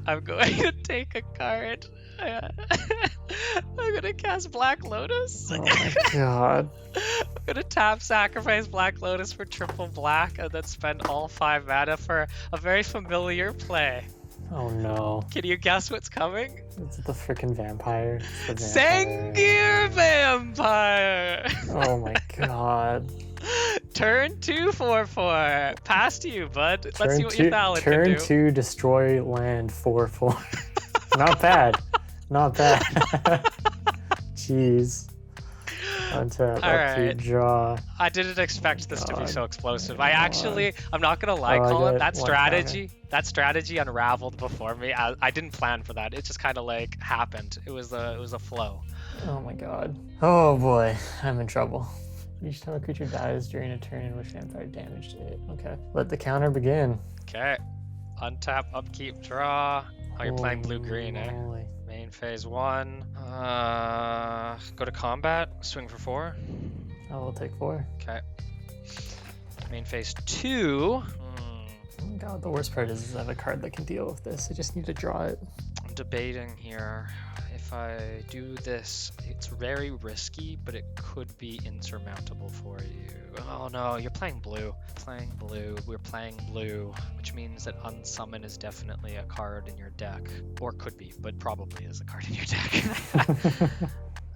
B: I'm going to take a card. I'm gonna cast Black Lotus.
C: Oh my god.
B: I'm gonna tap, sacrifice Black Lotus for triple black, and then spend all 5 mana for a very familiar play.
C: Oh no.
B: Can you guess what's coming?
C: It's the freaking vampire. It's the vampire.
B: Sengir Vampire!
C: Oh my god.
B: Turn 2 4/4. Pass to you, bud. Let's see what your Fallin can
C: Turn
B: do.
C: 2, destroy land 4/4. Not bad. Not bad. Jeez. Untap,
B: Alright.
C: upkeep, draw.
B: I didn't expect this to be
C: God.
B: so explosive.
C: God.
B: I'm not gonna lie,
C: Oh, I
B: Colin.
C: got
B: That
C: one
B: strategy unraveled before me. I didn't plan for that. It just kind of like happened. It was a flow.
C: Oh my god. Oh boy, I'm in trouble. Each time a creature dies during a turn in which vampire damaged it. Okay. Let the counter begin.
B: Okay. Untap, upkeep, draw. Oh, you're playing blue-green, eh?
C: Holy.
B: Main Main phase 1. Go to combat. Swing for 4.
C: I will take 4.
B: Okay. Main phase 2.
C: Oh my god, the worst part is I have a card that can deal with this. I just need to draw it.
B: I'm debating here. If I do this, it's very risky, but it could be insurmountable for you. Oh no, you're playing blue. Playing blue. We're playing blue, which means that unsummon is definitely a card in your deck. Or could be, but probably is a card in your deck.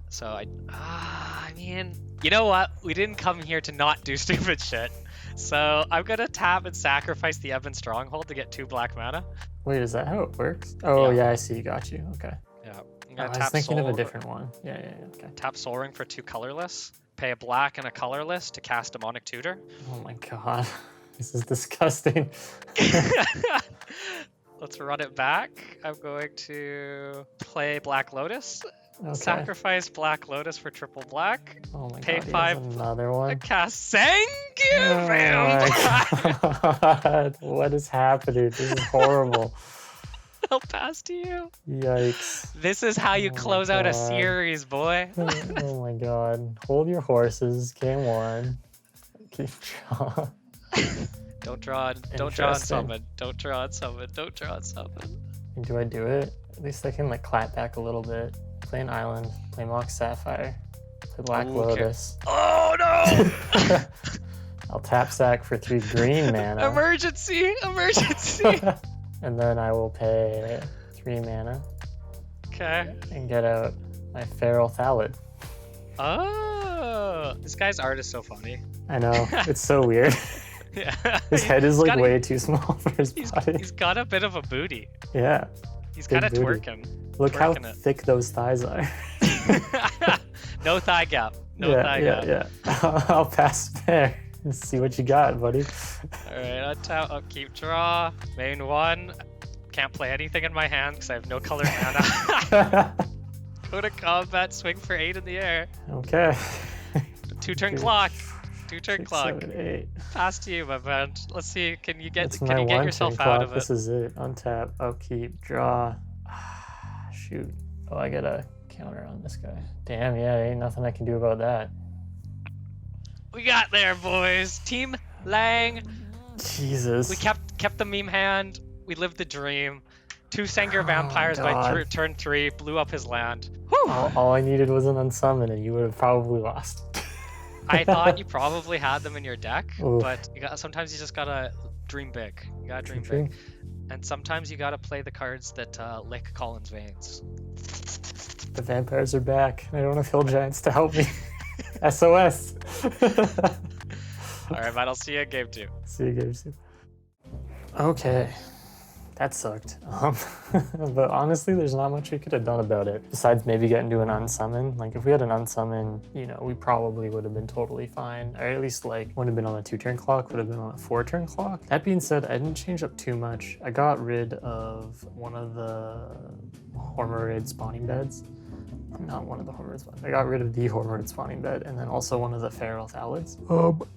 B: So I mean, you know what? We didn't come here to not do stupid shit. So I'm gonna tap and sacrifice the Ebon Stronghold to get 2 black mana.
C: Wait, is that how it works? Oh
B: Yeah.
C: yeah, I see. Got you. Okay.
B: Yeah. I'm
C: Oh,
B: gonna
C: I was
B: tap
C: thinking of a
B: Soul-
C: different one. Yeah. Okay.
B: Tap Soul Ring for 2 colorless. Pay a black and a colorless to cast Demonic Tutor.
C: Oh my god, this is disgusting.
B: Let's run it back. I'm going to play Black Lotus.
C: Okay.
B: Sacrifice Black Lotus for triple black.
C: Oh my
B: Pay
C: god, he
B: 5
C: has another one.
B: Cast Sangu,
C: Oh my god, what is happening? This is horrible.
B: I'll pass to you.
C: Yikes.
B: This is how you
C: Oh my
B: close out a
C: God.
B: series, boy.
C: Oh my god. Hold your horses. Game 1. Keep draw.
B: Don't draw and
C: Interesting.
B: summon. Don't draw and summon. Don't draw and summon.
C: Do I do it? At least I can like clap back a little bit. Play an island. Play Mock Sapphire. Play Black
B: Ooh, okay.
C: Lotus.
B: Oh no!
C: I'll tap sack for 3 green mana.
B: Emergency! Emergency!
C: And then I will pay 3 mana
B: Okay.
C: and get out my Feral Thallid.
B: Oh, this guy's art is so funny.
C: I know, it's so weird.
B: Yeah.
C: His head is like
B: got a-
C: way too small for his body.
B: He's got a bit of a booty.
C: Yeah,
B: He's
C: Big
B: kind of
C: booty.
B: twerking.
C: look how
B: Twerking it.
C: thick those thighs are.
B: No thigh gap. No thigh gap.
C: yeah. I'll pass there and see what you got, buddy.
B: Alright, I'll keep draw. Main 1. Can't play anything in my hand because I have no colored mana. Go to combat, swing for 8 in the air.
C: Okay.
B: 2-turn
C: Two,
B: clock. 2-turn
C: 6,
B: clock.
C: 7, 8.
B: Pass to you, my friend. Let's see. Can you get
C: That's my
B: yourself
C: one-turn
B: out
C: clock.
B: of it?
C: This is it. Untap, upkeep, draw. Shoot. Oh, I got a counter on this guy. Damn, yeah, ain't nothing I can do about that.
B: We got there, boys. Team Lang.
C: Jesus.
B: We kept the meme hand. We lived the dream. 2 Sengir
C: Oh,
B: vampires by
C: God.
B: turn 3 blew up his land. Whew.
C: All I needed was an unsummon and you would have probably lost.
B: I thought you probably had them in your deck,
C: Oof.
B: but sometimes you just gotta dream big. You gotta dream
C: Dream.
B: big. And sometimes you gotta play the cards that lick Colin's veins.
C: The vampires are back. I don't have hill giants to help me. SOS.
B: Alright, man, I'll see you in game 2.
C: See you guys soon. Okay. That sucked. But honestly, there's not much we could have done about it. Besides maybe getting to an unsummon. Like, if we had an unsummon, you know, we probably would have been totally fine. Or at least, like, wouldn't have been on a 2-turn clock, would have been on a 4-turn clock. That being said, I didn't change up too much. I got rid of one of the Hormorid spawning beds. Not one of the Hormorid spawning. I got rid of the Hormorid spawning bed, and then also one of the Feral Thallids.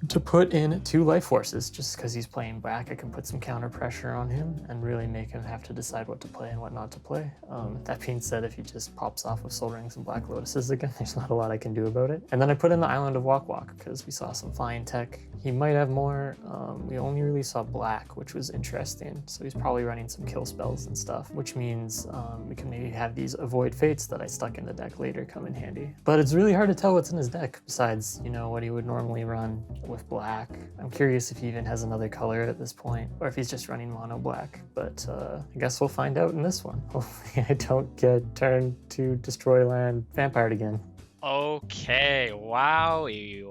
C: To put in 2 life forces, just because he's playing back, I can put some counter pressure on him and really make him have to decide what to play and what not to play. That being said, if he just pops off with Soul Rings and Black Lotuses again, there's not a lot I can do about it. And then I put in the Island of Walk Walk, because we saw some flying tech. He might have more. We only really saw black, which was interesting. So he's probably running some kill spells and stuff, which means we can maybe have these Avoid Fates that I stuck in the deck later come in handy. But it's really hard to tell what's in his deck besides, you know, what he would normally run with black. I'm curious if he even has another color at this point, or if he's just running mono black. But I guess we'll find out in this one. Hopefully I don't get turned to destroy land vampired again.
B: Okay, wowie.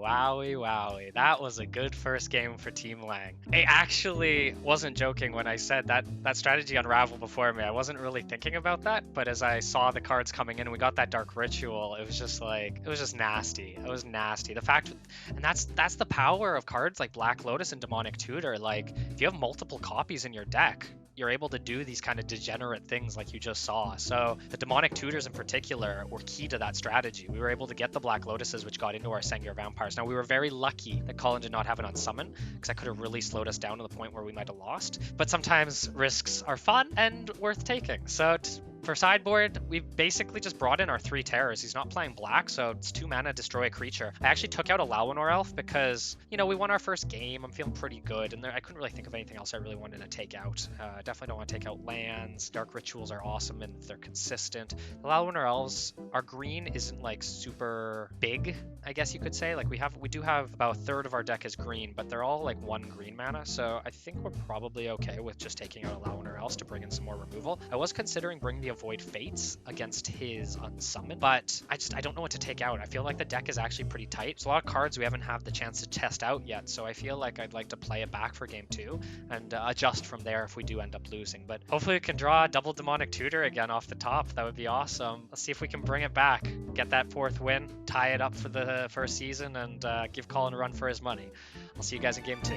B: That was a good first game for Team Lang. I actually wasn't joking when I said that strategy unraveled before me. I wasn't really thinking about that, but as I saw the cards coming in and we got that Dark Ritual, it was just nasty. It was nasty. The fact, and that's the power of cards like Black Lotus and Demonic Tutor. Like, if you have multiple copies in your deck, you're able to do these kind of degenerate things like you just saw. So the Demonic Tutors in particular were key to that strategy. We were able to get the Black Lotuses, which got into our Sengir Vampires. Now, we were very lucky that Colin did not have an unsummon, because that could have really slowed us down to the point where we might have lost. But sometimes risks are fun and worth taking. So For sideboard, we've basically just brought in our 3 terrors. He's not playing black, so it's 2 mana, destroy a creature. I actually took out a Lawanor Elf because, you know, we won our first game. I'm feeling pretty good, and I couldn't really think of anything else I really wanted to take out. Definitely don't want to take out lands. Dark Rituals are awesome, and they're consistent. The Lawanor Elves, our green isn't, like, super big, I guess you could say. Like, we do have about a third of our deck is green, but they're all, like, 1 green mana, so I think we're probably okay with just taking out a Lawanor Elves to bring in some more removal. I was considering bringing the Avoid Fates against his Unsummon, but I don't know what to take out. I feel like the deck is actually pretty tight. There's a lot of cards we haven't had the chance to test out yet, so I feel like I'd like to play it back for game 2 and adjust from there if we do end up losing. But hopefully we can draw a double Demonic Tutor again off the top. That would be awesome. Let's see if we can bring it back, get that 4th win, tie it up for the first season, and give Colin a run for his money. I'll see you guys in game 2.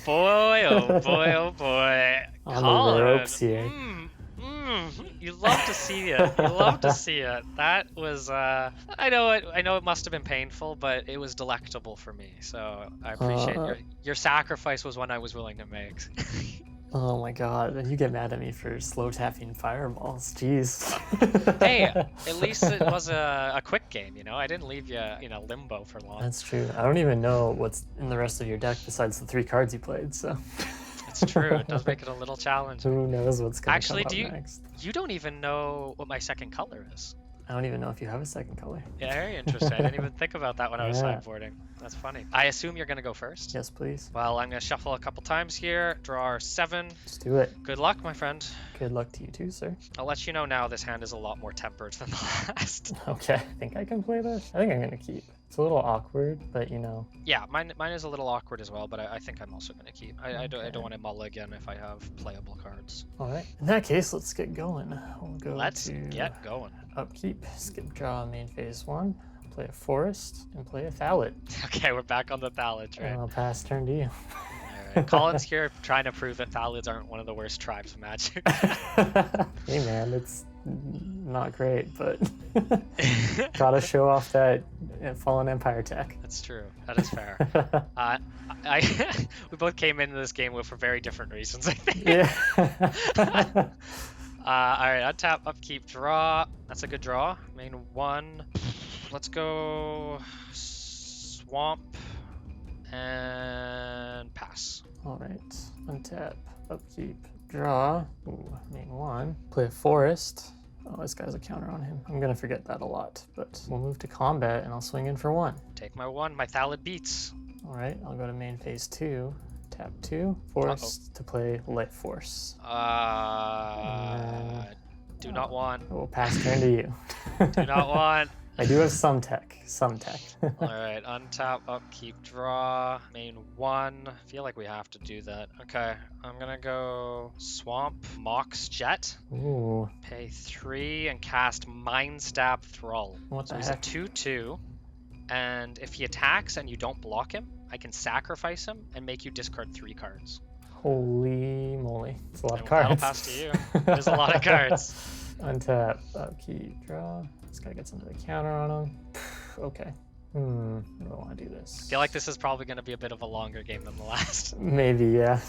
B: Boy, oh boy, oh boy.
C: On
B: Colin,
C: the ropes here.
B: You love to see it. You love to see it. That was, I know it must have been painful, but it was delectable for me. So I appreciate your sacrifice was one I was willing to make.
C: Oh my god, you get mad at me for slow tapping fireballs. Jeez.
B: Hey, at least it was a quick game, you know? I didn't leave you in a limbo for long.
C: That's true. I don't even know what's in the rest of your deck besides the 3 cards you played, so.
B: It's true. It does make it a little challenging.
C: Who knows what's going to
B: Actually,
C: come up next.
B: You don't even know what my second color is.
C: I don't even know if you have a second color.
B: Yeah, very interesting. I didn't even think about that when I was sideboarding. That's funny. I assume you're going to go first?
C: Yes, please.
B: Well, I'm going to shuffle a couple times here, draw our 7.
C: Let's do it.
B: Good luck, my friend.
C: Good luck to you too, sir.
B: I'll let you know now this hand is a lot more tempered than the last.
C: Okay, I think I can play this. I think I'm going to keep. It's a little awkward, but you know.
B: Yeah, mine is a little awkward as well, but I think I'm also going to keep. I don't want to mull again if I have playable cards.
C: All right. In that case, let's get going. We'll go
B: Let's get going.
C: Upkeep, skip draw main phase 1, play a forest, and play a Fallin.
B: Okay, we're back on the Thalids, right?
C: And I'll pass turn to you.
B: Alright, Colin's here trying to prove that Thalids aren't one of the worst tribes of Magic.
C: Hey man, it's not great, but gotta show off that Fallen Empire tech.
B: That's true. That is fair. We both came into this game for very different reasons, I think.
C: Yeah.
B: Alright, untap, upkeep, draw. That's a good draw. Main 1. Let's go swamp and pass.
C: Alright, untap, upkeep, draw. Ooh, main 1. Play a forest. Oh, this guy's a counter on him. I'm gonna forget that a lot, but we'll move to combat and I'll swing in for 1.
B: Take my 1. My Thalid beats.
C: Alright, I'll go to main phase 2. Tap 2, forest to play Light Force.
B: Do not want.
C: I will pass turn to you.
B: Do not want.
C: I do have some tech.
B: Alright, untap, upkeep, draw. Main 1. I feel like we have to do that. Okay, I'm gonna go swamp, Mox Jet.
C: Ooh.
B: Pay 3 and cast Mind Stab Thrall.
C: What
B: So
C: the
B: he's
C: heck?
B: a 2/2. And if he attacks and you don't block him, I can sacrifice him and make you discard 3 cards.
C: Holy moly. It's a lot of
B: And
C: cards.
B: that'll pass to you. There's a lot of cards.
C: Untap, upkeep, draw. This guy gets into the counter on him. Okay. I don't want to do this.
B: I feel like this is probably going to be a bit of a longer game than the last.
C: Maybe, yeah.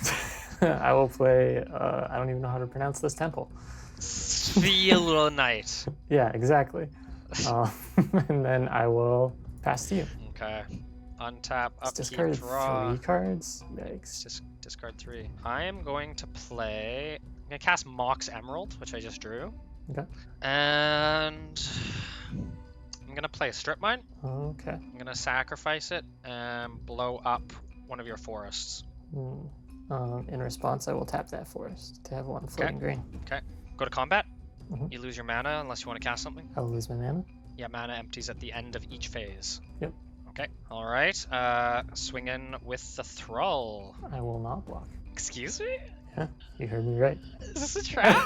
C: I will play, I don't even know how to pronounce this temple.
B: Spheal Knight.
C: Yeah, exactly. And then I will pass to you.
B: Okay. Untap,
C: Let's
B: upkeep,
C: discard
B: draw.
C: 3 cards. Yikes.
B: Just discard 3. I am going to play. I'm going to cast Mox Emerald, which I just drew.
C: Okay.
B: And I'm going to play a Strip Mine.
C: Okay.
B: I'm going to sacrifice it and blow up one of your forests.
C: In response, I will tap that forest to have 1 floating green.
B: Okay. Go to combat.
C: Mhm.
B: You lose your mana unless you want to cast something.
C: I will lose my mana.
B: Yeah, mana empties at the end of each phase.
C: Yep.
B: Okay. All right. Swing in with the Thrall.
C: I will not block.
B: Excuse me?
C: Yeah, you heard me right.
B: Is this a trap?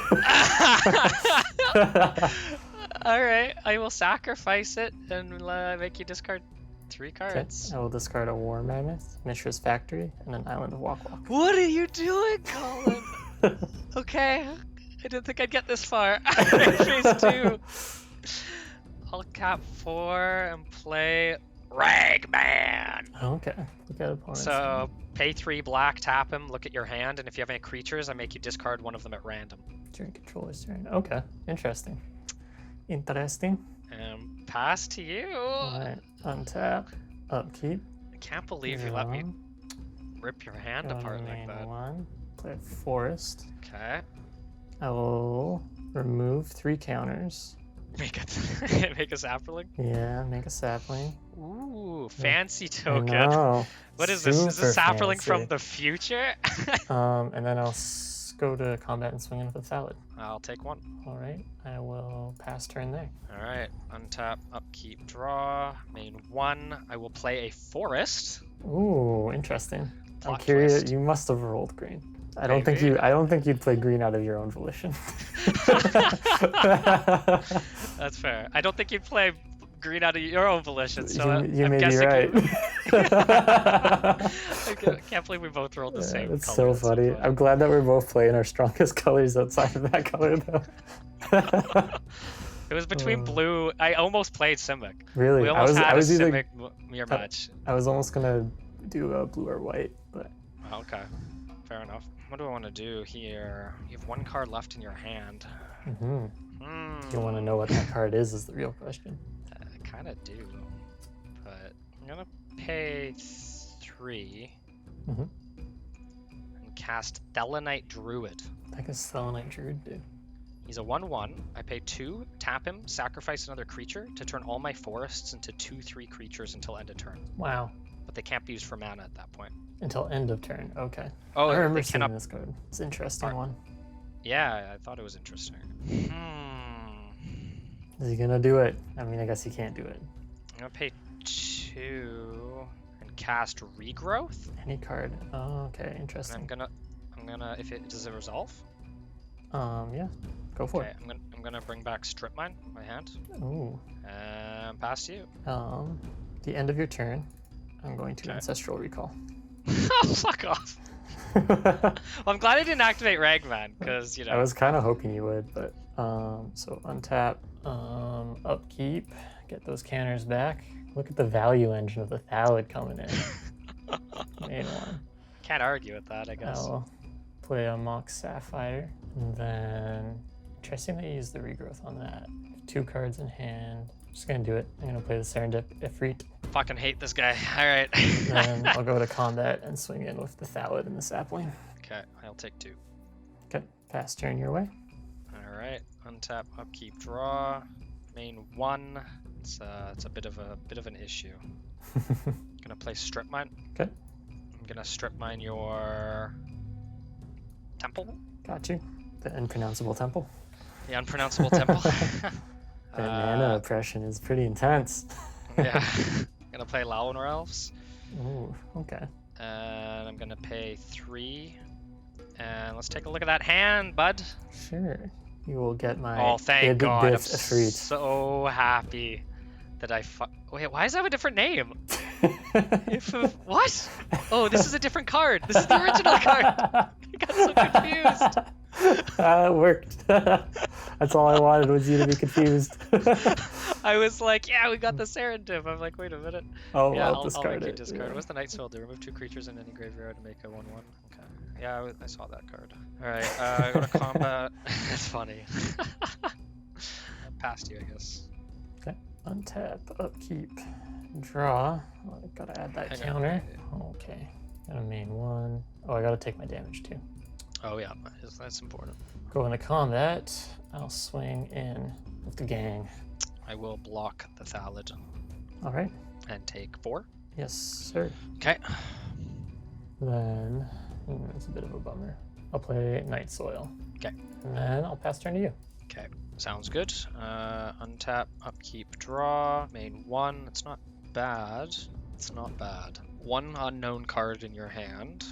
B: All right. I will sacrifice it and make you discard 3
C: Okay.
B: cards.
C: I will discard a War Mammoth, Mishra's Factory, and an Island of Walk.
B: What are you doing, Colin? Okay. I didn't think I'd get this far. Phase 2. I'll cap 4 and play Ragman.
C: Okay. Look at opponents.
B: So pay 3 black, tap him, look at your hand, and if you have any creatures, I make you discard one of them at random.
C: During controller's turn. Okay. Interesting. Interesting.
B: And pass to you.
C: Alright. Untap. Upkeep.
B: I can't believe you let me rip your hand
C: Go on
B: apart
C: the
B: like
C: main
B: that.
C: one. Play a forest.
B: Okay.
C: I will remove 3 counters.
B: Make a sapling.
C: Yeah, make a sapling.
B: Ooh, fancy
C: I
B: token.
C: know.
B: What is this? Is
C: Super
B: this sapling from
C: fancy.
B: the future?
C: And then I'll go to combat and swing in with a salad.
B: I'll take 1.
C: All right, I will pass turn there.
B: All right, untap, upkeep, draw, main 1. I will play a forest.
C: Ooh, interesting.
B: Plot
C: I'm curious.
B: twist.
C: You must have rolled green. I don't think
B: Maybe.
C: you. I don't think you'd play green out of your own volition.
B: That's fair. I don't think you'd play green out of your own volition, so
C: you
B: I'm
C: may be
B: guessing
C: right.
B: I can't believe we both rolled the same
C: That's
B: color.
C: so funny. I'm glad that we're both playing our strongest colors outside of that color, though.
B: It was between blue. I almost played Simic.
C: Really,
B: We almost had
C: I was
B: a
C: either.
B: Simic mirror match.
C: I was almost gonna do a blue or white, but
B: Okay, fair enough. What do I want to do here? You have 1 card left in your hand.
C: you want to know what that card is the real question.
B: I kind of do, but I'm gonna pay 3
C: Mhm.
B: and cast Thelanite Druid.
C: Like a Selenite Druid do.
B: He's a 1/1. I pay 2, tap him, sacrifice another creature to turn all my forests into 2/3 creatures until end of turn.
C: Wow.
B: But they can't be used for mana at that point.
C: Until end of turn. Okay.
B: Oh,
C: I remember
B: they
C: seeing
B: cannot.
C: this card. It's an interesting one.
B: Yeah, I thought it was interesting.
C: Is he gonna do it? I mean, I guess he can't do it.
B: I'm gonna pay 2 and cast Regrowth.
C: Any card. Oh, okay.
B: And
C: Interesting.
B: I'm gonna. If it does it resolve?
C: Yeah. Go for
B: Okay, I'm gonna bring back Strip Mine, my hand,
C: it. Ooh.
B: and pass to you.
C: The end of your turn, I'm going to
B: Okay.
C: Ancestral Recall.
B: Fuck off. Well, I'm glad I didn't activate Ragman, because, you know.
C: I was kind of hoping you would, but so untap, upkeep, get those counters back. Look at the value engine of the Thallid coming in. Main 1.
B: Can't argue with that, I guess.
C: I'll play a Mock Sapphire, and then interesting that you use the regrowth on that. 2 cards in hand. Just gonna do it. I'm gonna play the Serendip Ifrit.
B: Fucking hate this guy. Alright.
C: Then I'll go to combat and swing in with the Thallid and the Sapling.
B: Okay, I'll take 2.
C: Okay, pass turn your way.
B: Alright, untap, upkeep, draw. Main 1. It's a bit of an issue. Gonna play Strip Mine.
C: Okay.
B: I'm gonna Strip Mine your temple.
C: Got you. The unpronounceable temple.
B: The unpronounceable temple.
C: That mana oppression is pretty intense.
B: Yeah. Gonna play Lawnor Elves.
C: Ooh, okay.
B: And I'm gonna pay 3. And let's take a look at that hand, bud.
C: Sure. You will get my
B: Oh, thank God. I'm
C: Ifrit.
B: so happy that I Wait, why does that have a different name? What? Oh, this is a different card. This is the original card. I got so confused.
C: It worked. That's all I wanted was you to be confused.
B: I was like, yeah, we got the Serendip. I'm like, wait a minute.
C: Oh,
B: Yeah,
C: I'll
B: I'll
C: discard
B: make you
C: it.
B: discard.
C: Yeah.
B: What's the Night Soul do? Remove 2 creatures in any graveyard to make a 1/1. Okay. Yeah, I saw that card. Alright, go to combat. That's funny. Past you, I guess.
C: Okay. Untap, upkeep, draw. Oh, I gotta add that
B: Hang on.
C: counter. Okay. Got a main 1. Oh, I gotta take my damage too.
B: Oh yeah, that's important.
C: Go into combat. I'll swing in with the gang.
B: I will block the Thallid
C: All right.
B: and take 4.
C: Yes, sir.
B: Okay.
C: Then it's a bit of a bummer. I'll play Night Soil.
B: Okay.
C: And then I'll pass turn to you.
B: Okay. Sounds good. Untap, upkeep, draw. Main 1. It's not bad. It's not bad. 1 unknown card in your hand.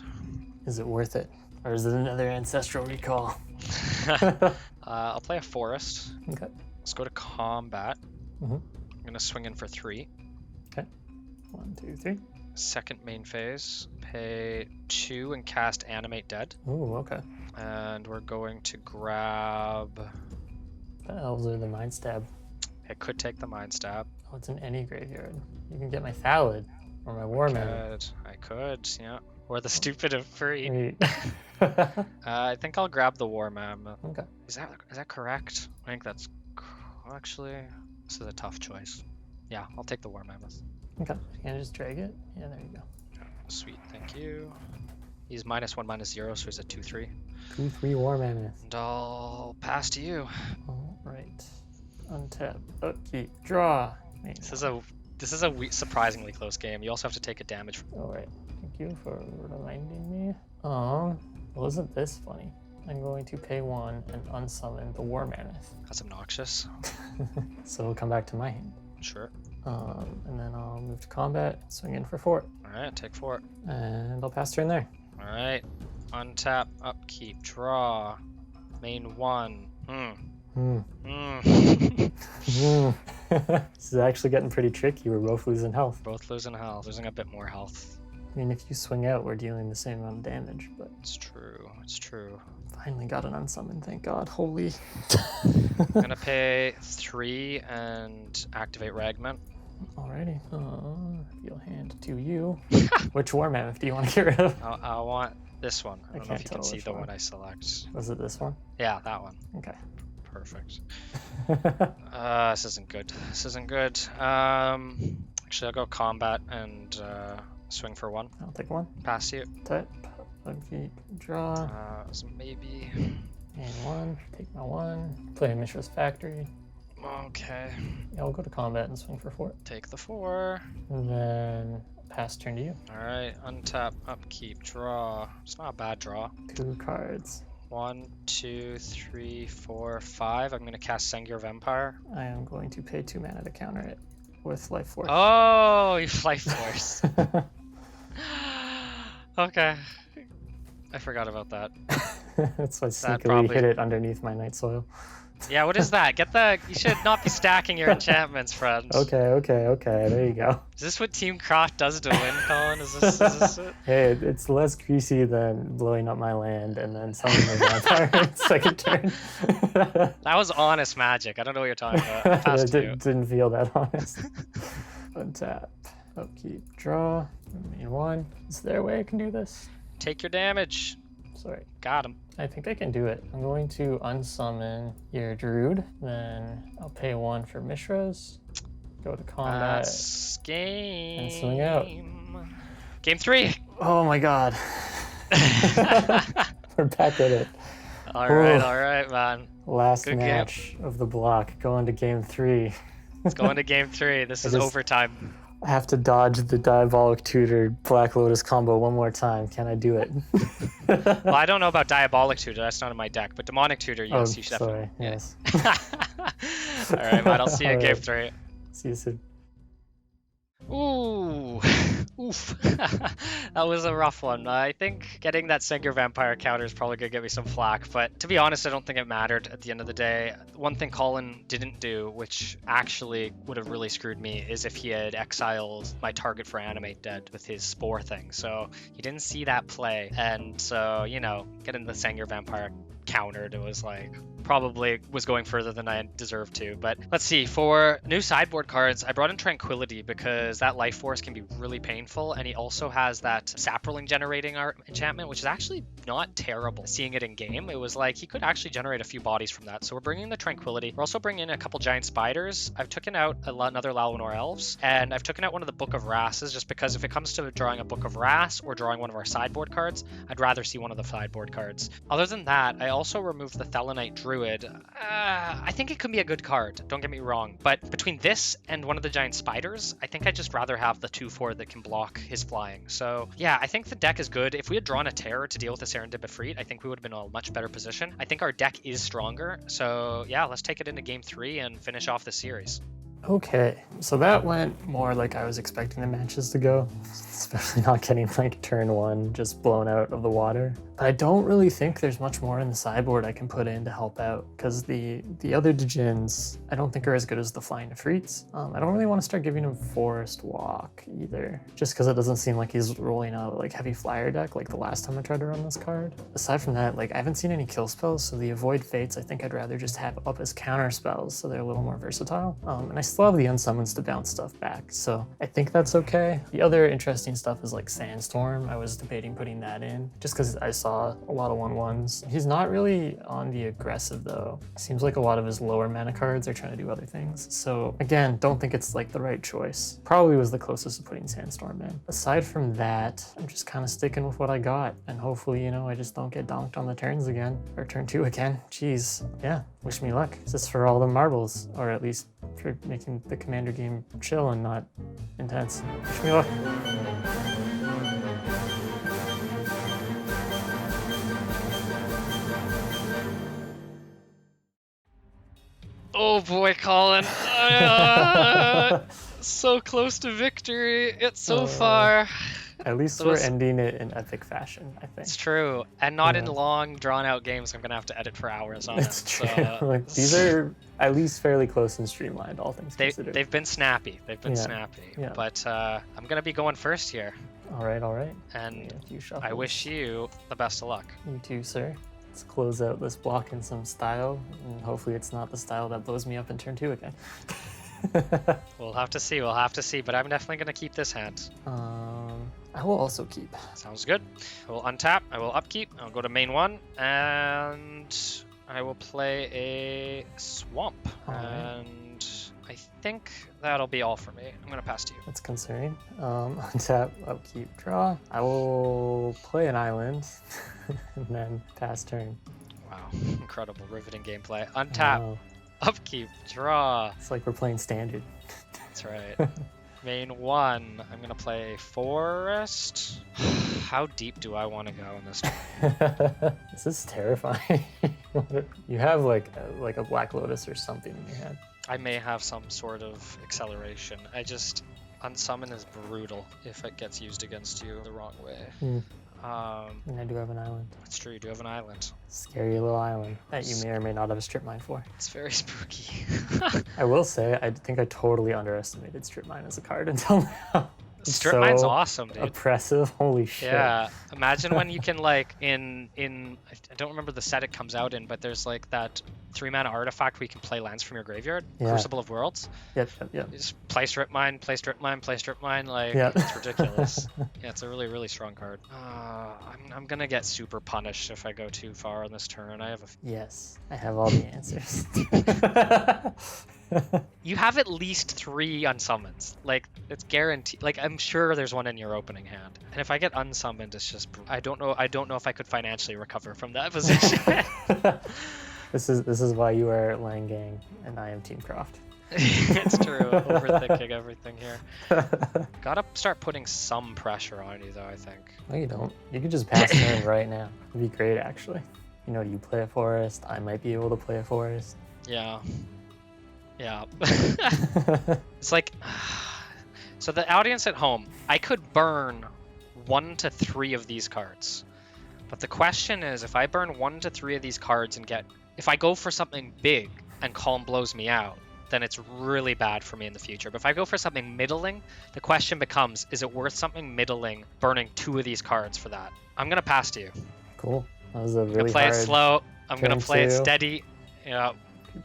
C: Is it worth it? Or is it another Ancestral Recall?
B: I'll play a forest.
C: Okay.
B: Let's go to combat.
C: Mhm.
B: I'm gonna swing in for 3.
C: Okay. 1, 2, 3.
B: Second main phase. Pay 2 and cast Animate Dead.
C: Ooh, okay.
B: And we're going to grab...
C: The elves are the Mind Stab.
B: I could take the Mind Stab.
C: Oh, it's in any graveyard. You can get my Fallin or my War Mana.
B: I could, yeah. Or the stupid of free.
C: Wait.
B: I think I'll grab the War Mammoth.
C: Okay.
B: Is that correct? I think that's actually, this is a tough choice. Yeah, I'll take the War Mammoth.
C: Okay. Can I just drag it? Yeah, there you go.
B: Sweet, thank you. He's -1/-0, so he's a 2/3.
C: 2/3 War Mammoth.
B: And I'll pass to you.
C: All right. Untap. Upkeep. Draw.
B: This is a surprisingly close game. You also have to take a damage.
C: All right. Thank you for reminding me. Well, isn't this funny? I'm going to pay 1 and unsummon the War Mammoth.
B: That's obnoxious.
C: So it'll come back to my hand.
B: Sure.
C: And then I'll move to combat, swing in for 4.
B: All right, take 4.
C: And I'll pass turn there.
B: All right. Untap, upkeep, draw. Main 1.
C: This is actually getting pretty tricky. We're both losing health.
B: Both losing health. Losing a bit more health.
C: I mean, if you swing out, we're dealing the same amount of damage, but...
B: It's true. It's true.
C: Finally got an unsummon, thank God. Holy.
B: I'm gonna pay 3 and activate Ragment.
C: Alrighty. Deal hand to you. Which War Mammoth do you want to get rid of?
B: I want this one. I don't know if you
C: can't
B: can
C: tell
B: see
C: which
B: the
C: one.
B: one I select.
C: Was it this one?
B: Yeah, that one.
C: Okay.
B: Perfect. This isn't good. This isn't good. Actually, I'll go combat and swing for 1.
C: I'll take 1.
B: Pass you.
C: Tap. Upkeep. Draw.
B: So maybe.
C: And 1. Take my 1. Play Mishra's Factory.
B: Okay.
C: Yeah, I'll go to combat and swing for 4.
B: Take the 4.
C: And then pass turn to you.
B: Alright, untap, upkeep, draw. It's not a bad draw.
C: 2 cards.
B: 1, 2, 3, 4, 5. I'm gonna cast Sengir Vampire.
C: I am going to pay 2 mana to counter it with Life Force.
B: Oh, you Life Force. Okay. I forgot about that.
C: That's why I
B: That
C: sneakily
B: probably-
C: hit it underneath my Night Soil.
B: Yeah, what is that? You should not be stacking your enchantments, friend.
C: Okay. There you go.
B: Is this what Team Croc does to win, Colin? Is this it?
C: Hey, it's less greasy than blowing up my land and then summoning a vampire in second turn.
B: That was honest magic. I don't know what you're talking about. Pass
C: It
B: to you.
C: didn't feel that honest. Untap, upkeep, draw. Main 1. Is there a way I can do this?
B: Take your damage.
C: Sorry.
B: Got him.
C: I think I can do it. I'm going to unsummon your Druid, then I'll pay 1 for Mishra's, go to combat.
B: That's game.
C: And swing out.
B: Game 3.
C: Oh my God. We're back at it.
B: All right, man.
C: Last
B: Good
C: match of the block, going to game 3.
B: Let's go into game 3. This is
C: just-
B: overtime.
C: I have to dodge the Diabolic Tutor Black Lotus combo one more time. Can I do it?
B: Well, I don't know about Diabolic Tutor. That's not in my deck. But Demonic Tutor, yes, you should
C: sorry.
B: definitely.
C: Yes.
B: All right, man. I'll see you in game
C: Alright.
B: 3.
C: See you soon.
B: Ooh, oof. That was a rough one. I think getting that Sengir Vampire counter is probably going to get me some flack, but to be honest, I don't think it mattered at the end of the day. One thing Colin didn't do, which actually would have really screwed me, is if he had exiled my target for Animate Dead with his Spore thing. So he didn't see that play, and so, you know, getting the Sengir Vampire countered, it was like probably was going further than I deserved to. But let's see, for new sideboard cards, I brought in Tranquility because that Life Force can be really painful, and he also has that Saproling generating art enchantment, which is actually not terrible. Seeing it in game, it was like he could actually generate a few bodies from that. So we're bringing the Tranquility. We're also bringing in a couple Giant Spiders. I've taken out another Lalanor Elves, and I've taken out one of the Book of Wraths just because if it comes to drawing a Book of Wraths or drawing one of our sideboard cards, I'd rather see one of the sideboard cards. Other than that, I also removed the Thelanite Druid. I think it could be a good card, don't get me wrong, but between this and one of the Giant Spiders, I think I'd just rather have the 2/4 that can block his flying. So yeah, I think the deck is good. If we had drawn a Terror to deal with the Serendip Efreet, I think we would have been in a much better position. I think our deck is stronger, so yeah, let's take it into game 3 and finish off the series.
C: Okay, So that went more like I was expecting the matches to go, especially not getting like turn 1 just blown out of the water. But I don't really think there's much more in the sideboard I can put in to help out, because the other Djinns I don't think are as good as the Flying Ifrits. I don't really want to start giving him Forest Walk either, just because it doesn't seem like he's rolling out like heavy flyer deck like the last time I tried to run this card. Aside from that, like I haven't seen any kill spells, so the Avoid Fates I think I'd rather just have up as counter spells so they're a little more versatile. And I still have the Unsummons to bounce stuff back, so I think that's okay. The other interesting stuff is like Sandstorm. I was debating putting that in just because I saw a lot of 1/1s. He's not really on the aggressive though. Seems like a lot of his lower mana cards are trying to do other things. So again, don't think it's like the right choice. Probably was the closest to putting Sandstorm in. Aside from that, I'm just kind of sticking with what I got, and hopefully, you know, I just don't get donked on the turns again, or turn 2 again. Jeez, yeah, wish me luck. This is for all the marbles, or at least for making the Commander game chill and not intense. Wish me luck.
B: Oh boy, Colin. So close to victory. It's so far.
C: At least we're ending it in epic fashion, I think.
B: It's true. And not in long, drawn-out games I'm going to have to edit for hours on.
C: It's true. Like, these are at least fairly close and streamlined, all things considered.
B: They've been snappy. They've been snappy. Yeah. But I'm going to be going first here.
C: All right.
B: And I wish you the best of luck.
C: You too, sir. Let's close out this block in some style, and hopefully it's not the style that blows me up in turn 2 again.
B: We'll have to see, but I'm definitely going to keep this hand.
C: I will also keep.
B: Sounds good. I will untap, I will upkeep, I'll go to main 1, and I will play a swamp. And I think that'll be all for me. I'm going to pass to you.
C: That's concerning. Untap, upkeep, draw. I will play an island, and then pass turn.
B: Wow, incredible, riveting gameplay. Untap, upkeep, draw.
C: It's like we're playing standard.
B: That's right. Main 1, I'm gonna play Forest. How deep do I want to go in this turn?
C: This is terrifying. You have like a Black Lotus or something in your head.
B: I may have some sort of acceleration. Unsummon is brutal if it gets used against you the wrong way.
C: And I do have an island.
B: That's true, you do have an island.
C: Scary little island that you may or may not have a strip mine for.
B: It's very spooky.
C: I will say, I think I totally underestimated strip mine as a card until now.
B: Strip mine's awesome, dude.
C: Oppressive, holy shit.
B: Yeah, imagine when you can like in I don't remember the set it comes out in, but there's like that 3-mana artifact where you can play lands from your graveyard, Crucible of Worlds.
C: Yep.
B: Just play strip mine, like it's ridiculous. Yeah, it's a really, really strong card. I'm gonna get super punished if I go too far on this turn.
C: Yes, I have all the answers.
B: You have at least 3 unsummons. Like, it's guaranteed. Like, I'm sure there's one in your opening hand. And if I get unsummoned, it's just I don't know if I could financially recover from that position.
C: This is why you are Lang Gang and I am Team Croft.
B: It's true. Overthinking everything here. Gotta start putting some pressure on you, though, I think.
C: No, you don't. You could just pass turn right now. It'd be great, actually. You know, you play a forest. I might be able to play a forest.
B: Yeah. It's like, so the audience at home, I could burn 1 to 3 of these cards, but the question is, if I burn 1 to 3 of these cards and if I go for something big and Colin blows me out, then it's really bad for me in the future. But if I go for something middling, the question becomes, is it worth something middling burning 2 of these cards for that? I'm gonna pass to you.
C: Cool. That was a really hard.
B: I'm gonna play it slow. I'm gonna play it steady. Yeah.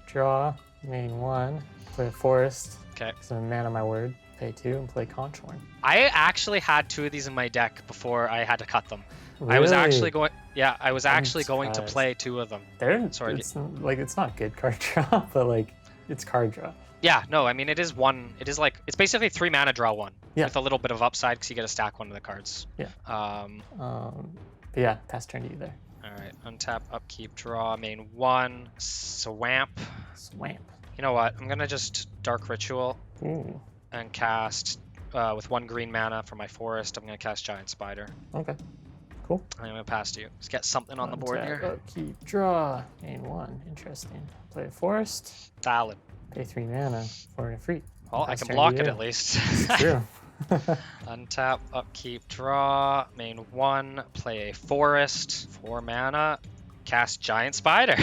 C: Draw. Main 1, play a forest.
B: Okay.
C: So man of my word, pay 2 and play Conchorn.
B: I actually had 2 of these in my deck before I had to cut them.
C: Really?
B: I was actually going to play 2 of them.
C: It's not good card draw, but like it's card draw.
B: Yeah, no, I mean it's basically 3 mana draw 1 with a little bit of upside because you get to stack one of the cards.
C: Yeah. But yeah, pass turn to you there.
B: All right, untap, upkeep, draw, main 1, swamp. You know what? I'm gonna just Dark Ritual and cast with 1 green mana for my forest. I'm gonna cast Giant Spider.
C: Okay, cool.
B: I'm gonna pass to you. Just get something on the board here.
C: Upkeep, draw, main 1. Interesting. Play a forest.
B: Fallin.
C: Pay 3 mana for an Ifrit.
B: Well, I
C: Last
B: can
C: turn
B: block
C: to
B: it
C: you.
B: at least.
C: It's true.
B: Untap, upkeep, draw, main 1, play a forest, 4 mana, cast giant spider.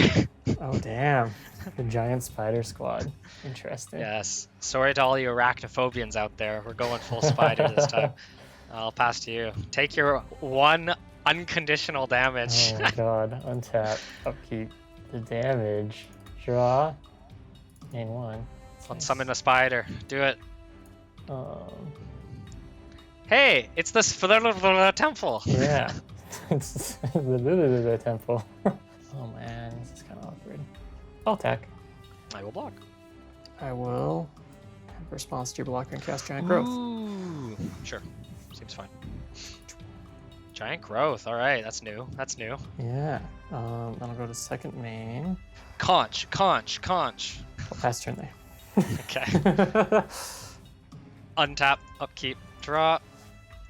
C: Oh damn, the giant spider squad. Interesting.
B: Yes. Sorry to all you arachnophobians out there. We're going full spider this time. I'll pass to you. Take your 1 unconditional damage.
C: Oh my god. Untap, upkeep, the damage, draw, main 1.
B: Let's summon a spider. Do it.
C: Um,
B: Hey, it's this temple.
C: yeah. It's the temple. Oh man, this is kind of awkward. I'll attack.
B: I will block.
C: I will have a response to your blocker and cast giant growth.
B: Ooh. Sure. Seems fine. Giant growth. All right, that's new. That's new.
C: Yeah. Then I'll go to second main.
B: Conch.
C: I'll pass turn there.
B: Okay. Untap, upkeep, draw,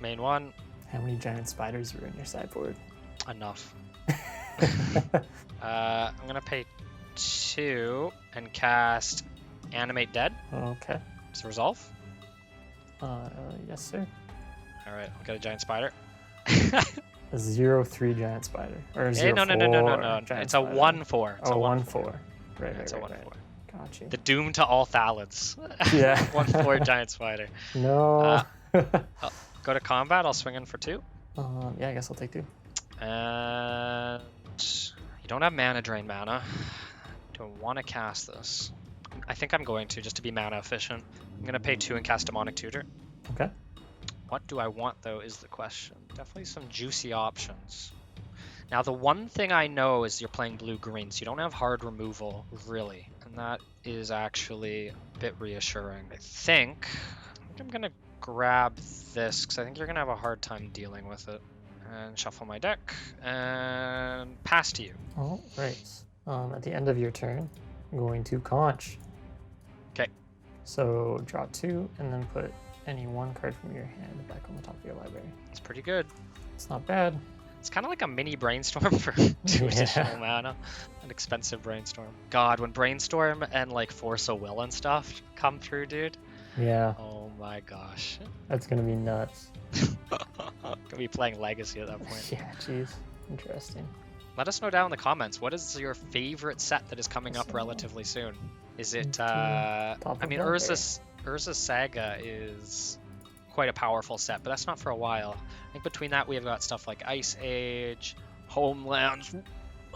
B: main 1.
C: How many giant spiders were in your sideboard?
B: Enough. I'm gonna pay 2 and cast Animate Dead.
C: Okay.
B: Does it resolve?
C: Yes, sir.
B: All right, I'll get a giant spider.
C: A 0/3 giant spider. Or a
B: Hey, no.
C: 0/4 giant
B: It's a
C: spider.
B: 1/4. It's
C: Oh,
B: a
C: 1/4. Right.
B: It's a 1/4.
C: Got you.
B: The doom to all Thalids.
C: Yeah.
B: 1/4 giant spider.
C: No.
B: Go to combat. I'll swing in for 2.
C: Yeah, I guess I'll take 2.
B: And you don't have mana drain mana. Do I want to cast this? I think I'm going to, just to be mana efficient. I'm going to pay 2 and cast Demonic Tutor.
C: Okay.
B: What do I want, though, is the question. Definitely some juicy options. Now, the one thing I know is you're playing blue-green, so you don't have hard removal, really. And that is actually a bit reassuring. I think I'm going to grab this, because I think you're going to have a hard time dealing with it. And shuffle my deck, and pass to you.
C: All right. At the end of your turn, I'm going to conch.
B: Okay.
C: So draw 2, and then put any 1 card from your hand back on the top of your library.
B: It's pretty good.
C: It's not bad.
B: It's kind of like a mini brainstorm for 2 additional mana. An expensive brainstorm. God, when brainstorm and like Force of Will and stuff come through, dude.
C: Yeah,
B: Oh my gosh.
C: that's gonna be nuts.
B: Gonna be playing Legacy at that point.
C: Yeah, jeez. Interesting.
B: Let us know down in the comments, what is your favorite set that is coming up relatively soon? Is it,
C: Top
B: I
C: of
B: mean,
C: Valkyrie.
B: Urza's Saga is quite a powerful set, but that's not for a while. I think between that we have got stuff like Ice Age, Homelands.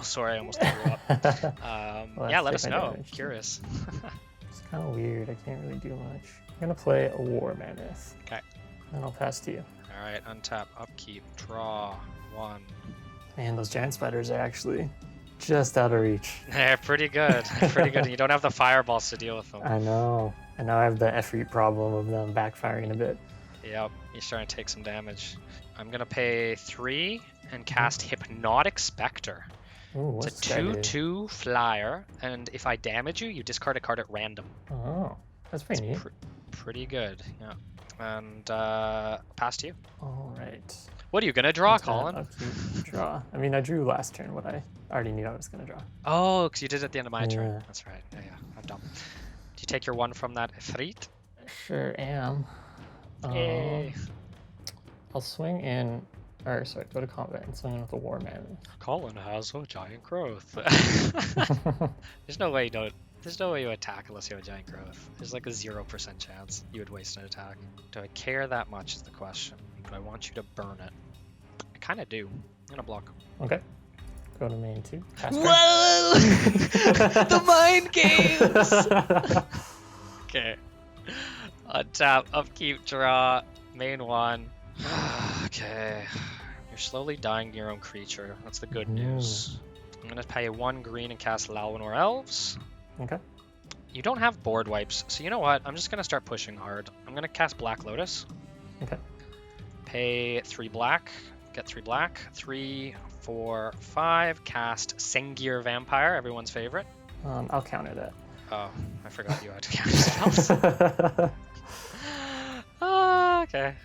B: Sorry, I almost threw up.
C: Well,
B: Yeah,
C: that's
B: let us
C: different
B: know.
C: damage.
B: Curious.
C: It's kind of weird. I can't really do much. I'm gonna play a War Mammoth.
B: Okay.
C: Then I'll pass to you.
B: All right, untap, upkeep, draw 1.
C: Man, those giant spiders are actually just out of reach.
B: They're pretty good. Pretty good. And you don't have the fireballs to deal with them.
C: I know. And now I have the Efreet problem of them backfiring a bit.
B: Yep, you're starting to take some damage. I'm gonna pay 3 and cast Hypnotic Spectre.
C: Ooh, what's
B: It's a 2/2 flyer, and if I damage you, you discard a card at random.
C: Oh, that's pretty neat.
B: Pretty good, yeah. And pass to you.
C: All right.
B: What are you gonna draw,
C: Untap,
B: Colin?
C: upkeep, draw. I mean, I drew last turn what I already knew I was gonna draw.
B: Oh, because you did it at the end of my turn.
C: Yeah.
B: That's right. Yeah, I'm dumb. Do you take your 1 from that Efreet?
C: Sure am.
B: Yay.
C: I'll swing in, or sorry, go to combat and swing in with a War Mammoth.
B: Colin has a giant growth. There's no way you don't. There's no way you attack unless you have a giant growth. There's like a 0% chance you would waste an attack. Do I care that much is the question. Do I want you to burn it? I kind of do. I'm gonna block.
C: Okay. Go to main 2. Pass turn.
B: Whoa! The mind games! Okay. Untap, upkeep, draw, main 1. Okay. You're slowly dying to your own creature. That's the good news. I'm gonna pay 1 green and cast Lalwanor Elves.
C: Okay.
B: You don't have board wipes, so you know what? I'm just gonna start pushing hard. I'm gonna cast Black Lotus.
C: Okay.
B: Pay 3 black. Get 3 black. 3, 4, 5. Cast Sengir Vampire, everyone's favorite.
C: I'll counter that.
B: Oh, I forgot you had to count spells. Okay.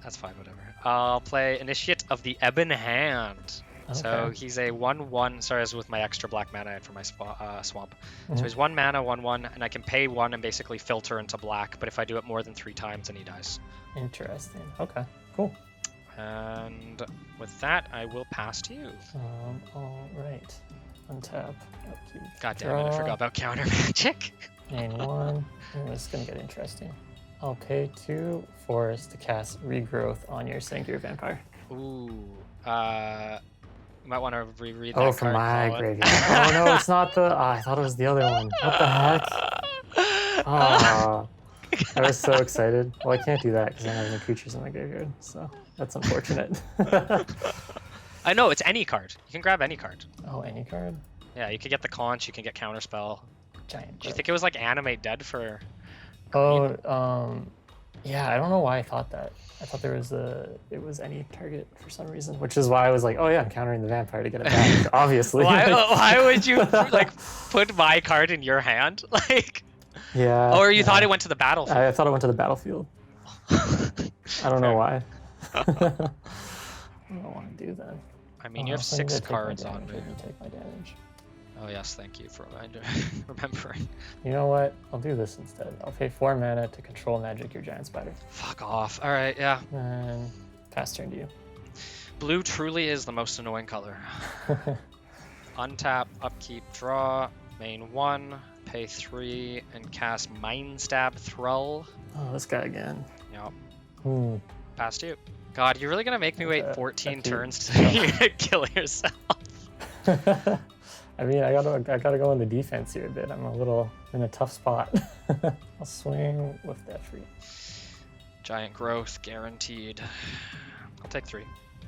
B: That's fine, whatever. I'll play Initiate of the Ebon Hand. So
C: Okay.
B: he's a 1/1. Sorry, this is with my extra black mana I had for my swamp. So
C: Mhm.
B: he's 1 mana, 1/1, and I can pay 1 and basically filter into black. But if I do it more than 3 times, then he dies.
C: Interesting. Okay. Cool.
B: And with that, I will pass to you.
C: All right. Untap. Upkeep.
B: God damn it! I
C: Draw.
B: forgot about counter magic.
C: Main 1. Ooh, this is gonna get interesting. I'll pay 2 forest to cast Regrowth on your Sengir Vampire.
B: Ooh. You might want to reread that
C: Oh,
B: card,
C: from my
B: Colin.
C: graveyard. Oh no, it's not the. I thought it was the other one. What the heck? Ah, I was so excited. Well, I can't do that because I don't have any creatures in my graveyard, so that's unfortunate.
B: I know, it's any card. You can grab any card.
C: Oh, any card?
B: Yeah, you can get the conch, you can get counterspell.
C: Giant.
B: Do you think it was like animate dead for...
C: Oh, yeah, I don't know why I thought that. I thought it was any target for some reason, which is why I was like, oh yeah, I'm countering the vampire to get it back, obviously.
B: Why would you like put my card in your hand? Like,
C: Yeah.
B: or you thought
C: yeah.
B: it went to the battlefield?
C: I thought it went to the battlefield. I don't know why. I don't want to do that.
B: I mean, you have
C: So I need
B: 6
C: to take my
B: cards on
C: damage,
B: me.
C: I need to take my damage.
B: Oh yes, thank you for remembering.
C: You know what? I'll do this instead. I'll pay 4 mana to control magic your giant spider.
B: Fuck off. All right, yeah.
C: And pass turn to you.
B: Blue truly is the most annoying color. Untap, upkeep, draw, main 1, pay 3, and cast Mind Stab Thrall.
C: Oh, this guy again.
B: Yep.
C: Hmm.
B: Past you. God, you're really gonna make me wait
C: That
B: 14
C: dude-
B: turns to kill yourself.
C: I mean, I gotta go on the defense here a bit. I'm a little in a tough spot. I'll swing with that free.
B: Giant growth guaranteed. I'll take 3.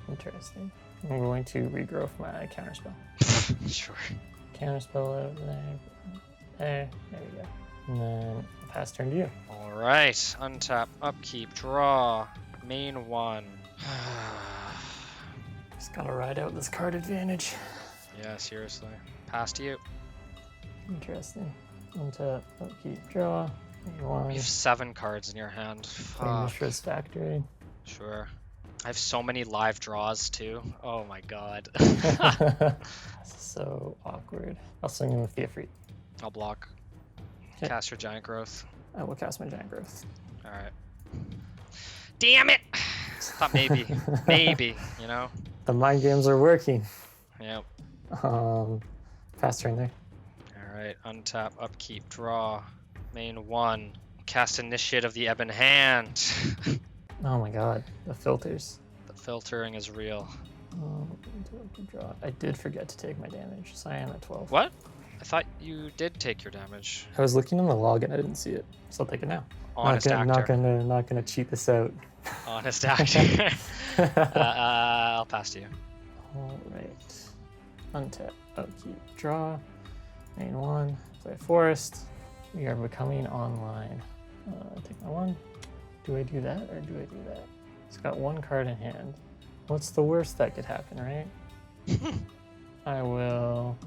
C: Interesting. I'm going to regrowth my counterspell.
B: Sure.
C: Counterspell over there. There we go. And then pass turn to you.
B: All right. Untap, upkeep, draw, main 1.
C: Just gotta ride out this card advantage.
B: Yeah, seriously. Pass to you.
C: Interesting. Untap, upkeep, draw. One.
B: You have 7 cards in your hand. Fuck.
C: Mishra's Factory.
B: Sure. I have so many live draws too. Oh my god.
C: So awkward. I'll swing in with the Ifrit.
B: I'll block.
C: Okay.
B: Cast your giant growth.
C: I will cast my giant growth.
B: Alright. Damn it! Thought maybe. Maybe, you know?
C: The mind games are working.
B: Yep.
C: Fast turn there.
B: Alright, untap, upkeep, draw. Main 1. Cast Initiate of the Ebon Hand.
C: Oh my god, the filters.
B: The filtering is real.
C: Draw. I did forget to take my damage, so I am at 12.
B: What? I thought you did take your damage.
C: I was looking in the log and I didn't see it, so I'll take it now.
B: Honest actor.
C: Not gonna cheat this out.
B: Honest actor. I'll pass to you.
C: All right. Untap, upkeep, draw. Main 1. Play a forest. We are becoming online. Take my 1. Do I do that or do I do that? It's got 1 card in hand. What's the worst that could happen, right? I will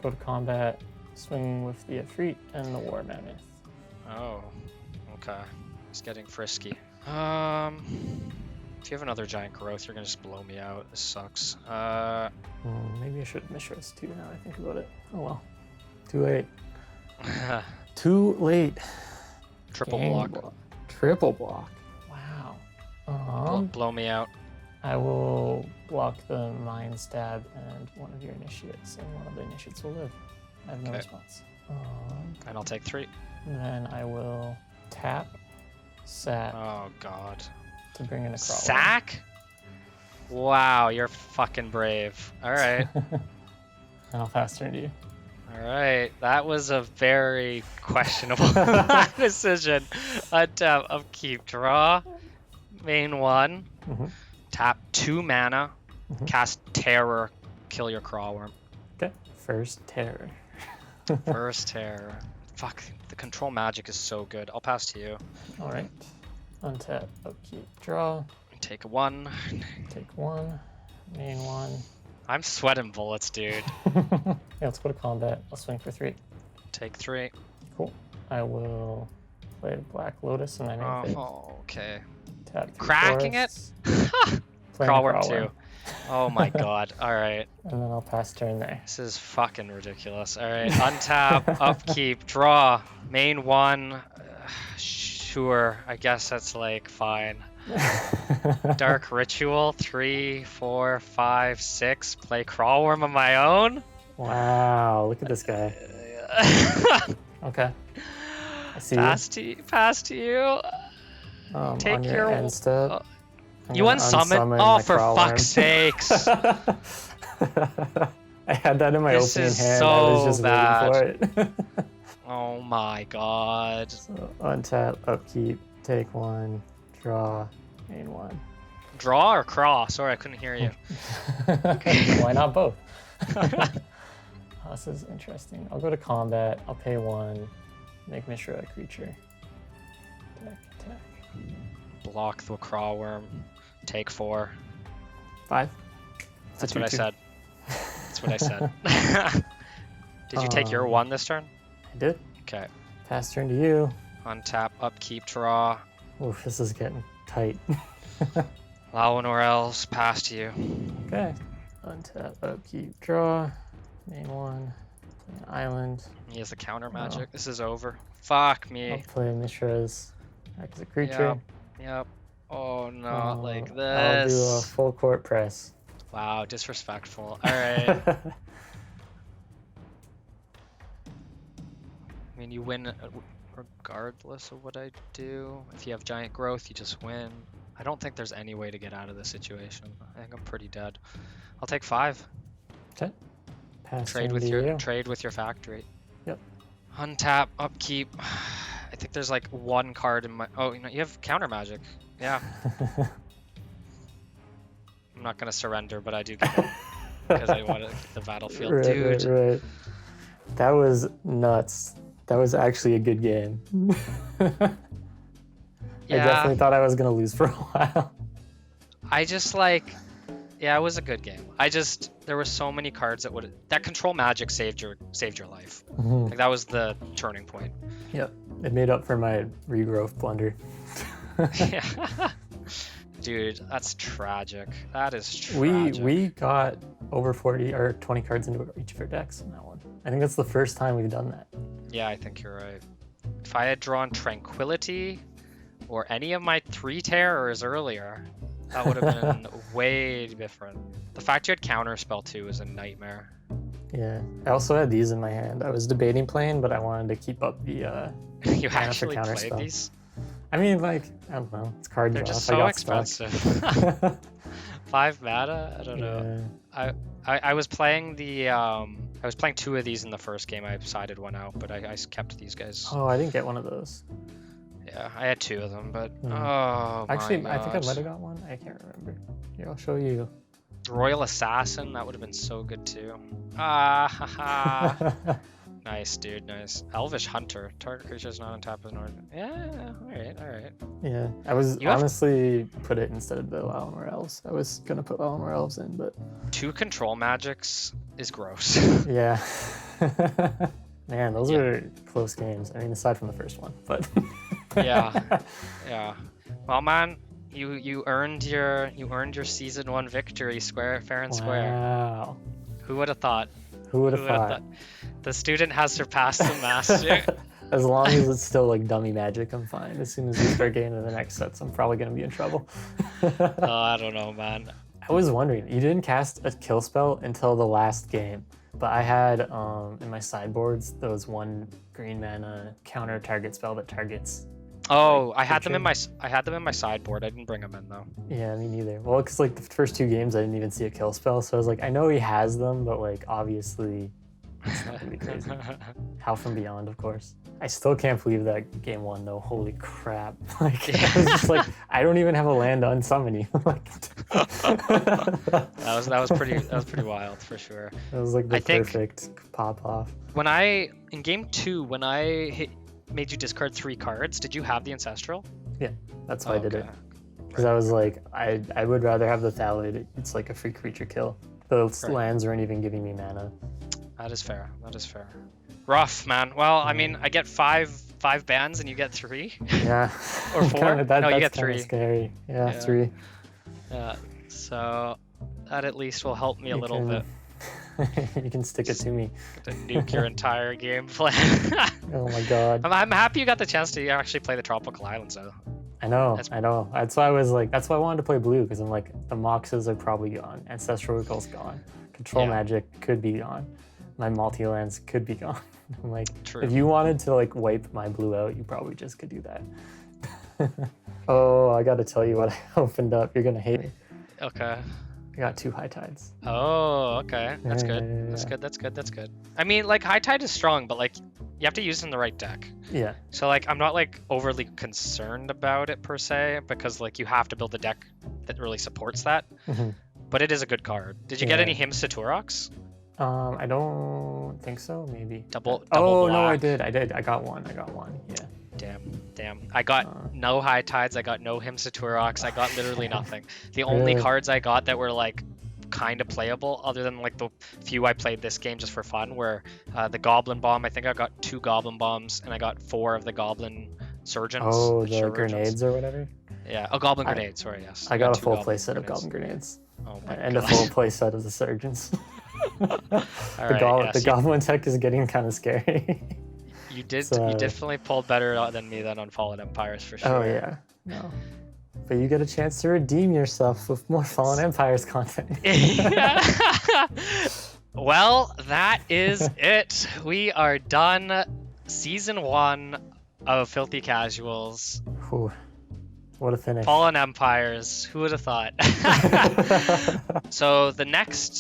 C: go to combat, swing with the Ifrit and the War Mammoth.
B: Oh, okay. It's getting frisky. If you have another giant growth, you're gonna just blow me out. This sucks.
C: Maybe I should have Mishra's too now I think about it. Oh well. Too late. Too late.
B: Triple
C: Game
B: block.
C: Triple block. Wow.
B: Blow me out.
C: I will block the Mind Stab and one of your initiates, and one of the initiates will live. I have no
B: Okay.
C: response.
B: And I'll take 3.
C: And then I will tap, sack
B: Oh god.
C: to bring in a crawler.
B: Sack? Wow, you're fucking brave. Alright.
C: And I'll pass turn to you.
B: Alright. That was a very questionable decision. Untap, upkeep, draw. Main 1.
C: Mhm.
B: Tap 2 mana.
C: Mhm.
B: Cast Terror. Kill your Crawworm.
C: Okay. First terror.
B: First Terror. Fuck. The control magic is so good. I'll pass to you.
C: All right. Untap, upkeep, draw.
B: Take 1.
C: Take 1. Main 1.
B: I'm sweating bullets, dude.
C: Yeah, let's go to combat. I'll swing for 3.
B: Take 3.
C: Cool. I will play Black Lotus in my main phase.
B: Oh, okay.
C: Tap 3
B: Cracking
C: forests.
B: it?
C: Playing
B: Crawworm 2. Oh my god. Alright.
C: And then I'll pass turn there.
B: This is fucking ridiculous. Alright. Untap, upkeep, draw. Main one. Sure. I guess that's like fine. Dark Ritual. 3, 4, 5, 6. Play Crawlworm on my own?
C: Wow, look at this guy. Okay. I see
B: Pass to you. Take
C: on
B: your
C: end step.
B: You unsummon? Oh, for fuck's sakes.
C: I had that in my
B: This
C: opening
B: is
C: hand.
B: so
C: I was just
B: bad.
C: waiting for it.
B: Oh my god.
C: So untap, upkeep, take one, draw, main one.
B: Draw or crawl? Sorry, I couldn't hear you.
C: Why not both? This is interesting. I'll go to combat. I'll pay 1, make Mishra a creature. Attack.
B: Block the Crawlworm. Take 4.
C: 5.
B: That's what I said. That's what I said. Did you take your 1 this turn?
C: I did.
B: Okay.
C: Pass turn to you.
B: Untap, upkeep, draw.
C: Oof, this is getting tight.
B: Allow nor else. Pass to you.
C: Okay. Untap, upkeep, draw. Main one. Play an island.
B: He has the counter magic. This is over. Fuck
C: I'll
B: me.
C: play Mishra's back as a creature.
B: Yep. Oh, not like
C: I'll do a
B: this.
C: full court press.
B: Wow, disrespectful. Alright. I mean, you win regardless of what I do. If you have giant growth, you just win. I don't think there's any way to get out of this situation. I think I'm pretty dead. I'll take 5.
C: Okay. Pass
B: Trade
C: turn
B: with
C: to
B: your
C: you.
B: trade with your factory.
C: Yep.
B: Untap, upkeep. I think there's like 1 card in my. Oh, you have counter magic. Yeah. I'm not gonna surrender, but I do give it because I want to keep the battlefield,
C: right,
B: dude.
C: Right. That was nuts. That was actually a good game. I definitely thought I was gonna lose for a while.
B: I just like, yeah, it was a good game. There were so many cards that control magic saved your life.
C: Mhm.
B: Like that was the turning point.
C: Yep. It made up for my regrowth blunder.
B: Yeah. Dude, that's tragic. That is tragic.
C: We got over 40 or 20 cards into each of our decks in that one. I think that's the first time we've done that.
B: Yeah, I think you're right. If I had drawn Tranquility or any of my 3 terrors earlier, that would have been way different. The fact you had Counterspell too is a nightmare.
C: Yeah. I also had these in my hand. I was debating playing, but I wanted to keep up the
B: You
C: mana
B: actually
C: for
B: played
C: counterspell.
B: these?
C: I mean, like, I don't know. It's card
B: They're
C: draw.
B: just
C: I
B: so
C: got
B: expensive.
C: stuck.
B: 5 mana? I don't know.
C: Yeah.
B: I was playing the I was playing 2 of these in the first game. I sided one out, but I kept these guys.
C: Oh, I didn't get one of those.
B: Yeah, I had 2 of them, but
C: Hmm.
B: oh
C: Actually,
B: my
C: I think I
B: God.
C: might have got one. I can't remember. Here, I'll show you.
B: Royal Assassin, that would have been so good too. Ah, haha. Nice, dude, nice. Elvish Hunter, target creature is not on top of an order. Yeah, alright.
C: Yeah, I was
B: You have-
C: honestly put it instead of the Valinor Elves. I was gonna put Valinor Elves in, but
B: 2 control magics is gross.
C: yeah. Man, those
B: Yeah.
C: were close games. I mean, aside from the first one, but
B: Yeah. Well, man, you earned your season 1 victory, fair and square.
C: Wow.
B: Who would have thought?
C: Who would
B: Who
C: have
B: would have
C: thought?
B: thought? The student has surpassed the master.
C: As long as it's still like dummy magic, I'm fine. As soon as we start getting to the next sets, I'm probably gonna be in trouble.
B: Oh, I don't know, man.
C: I was wondering, you didn't cast a kill spell until the last game, but I had in my sideboards those 1 green mana counter target spell that targets.
B: Oh,
C: Like,
B: I had them in
C: creature.
B: my sideboard. I didn't bring them in though.
C: Yeah, me neither. Well, because like the first 2 games, I didn't even see a kill spell, so I was like, I know he has them, but like obviously, it's not gonna be crazy. How from Beyond, of course. I still can't believe that game 1 though. Holy crap! Like I was just like, I don't even have a land to unsummon you. Like
B: that was pretty wild for sure.
C: That was like the
B: I think-
C: perfect pop off.
B: When in game 2, when I made you discard 3 cards, did you have the Ancestral?
C: That's why I did it.
B: Okay.
C: Because I was like, I would rather have the Thallid. It's like a free creature kill. Those
B: Right.
C: lands weren't even giving me mana.
B: That is fair. Rough, man. Well, I mean, I get 5 bans and you get 3.
C: Yeah.
B: Or 4?
C: Kinda,
B: No, you
C: that's
B: get 3.
C: kinda scary. Yeah,
B: Yeah.
C: 3.
B: Yeah. So That at least will help me a
C: You
B: little
C: can-
B: bit.
C: You can stick it to me.
B: To nuke your entire game plan.
C: Oh my god.
B: I'm happy you got the chance to actually play the Tropical Islands though.
C: I know.
B: That's-
C: I know. That's why I was like. That's why I wanted to play blue, because I'm like, the Moxes are probably gone. Ancestral Recall's gone. Control
B: Yeah.
C: Magic could be gone. My multi-lands could be gone. I'm like,
B: True.
C: if you wanted to like wipe my blue out, you probably just could do that. Oh, I gotta tell you what I opened up. You're gonna hate me.
B: Okay.
C: I got 2 High Tides.
B: Oh, okay. That's
C: Yeah,
B: good.
C: yeah, yeah,
B: That's
C: yeah.
B: good. That's good. That's good. I mean, like High Tide is strong, but like you have to use it in the right deck.
C: Yeah.
B: So like I'm not like overly concerned about it per se, because like you have to build a deck that really supports that.
C: Mhm.
B: But it is a good card. Did you get
C: Yeah.
B: any hymns to Tourach's?
C: I don't think so. Maybe.
B: Double
C: Oh no, I
B: black.
C: did. I got one. Yeah.
B: Damn. I got no High Tides. I got no hymns to Tourach's. I got literally nothing. The only
C: Really?
B: cards I got that were like kind of playable, other than like the few I played this game just for fun, were the Goblin Bomb. I think I got 2 Goblin Bombs, and I got 4 of the Goblin Surgeons.
C: Oh,
B: like
C: the
B: Chirurgeons.
C: grenades or whatever.
B: Yeah, a Goblin
C: I-
B: Grenade. Sorry, yes.
C: I got a
B: 2
C: full
B: Goblin
C: play set of
B: Grenades.
C: Goblin Grenades.
B: Oh my
C: And
B: god.
C: a full play set of the Surgeons.
B: All
C: the
B: right, yes,
C: the Goblin tech is getting kind of scary.
B: you did.
C: so-
B: You definitely pulled better than me then on Fallen Empires for sure.
C: Oh yeah. No. But you get a chance to redeem yourself with more Fallen Empires content.
B: Well, that is it. We are done. Season 1 of Filthy Casuals.
C: Whew. What a finish.
B: Fallen Empires. Who would have thought? So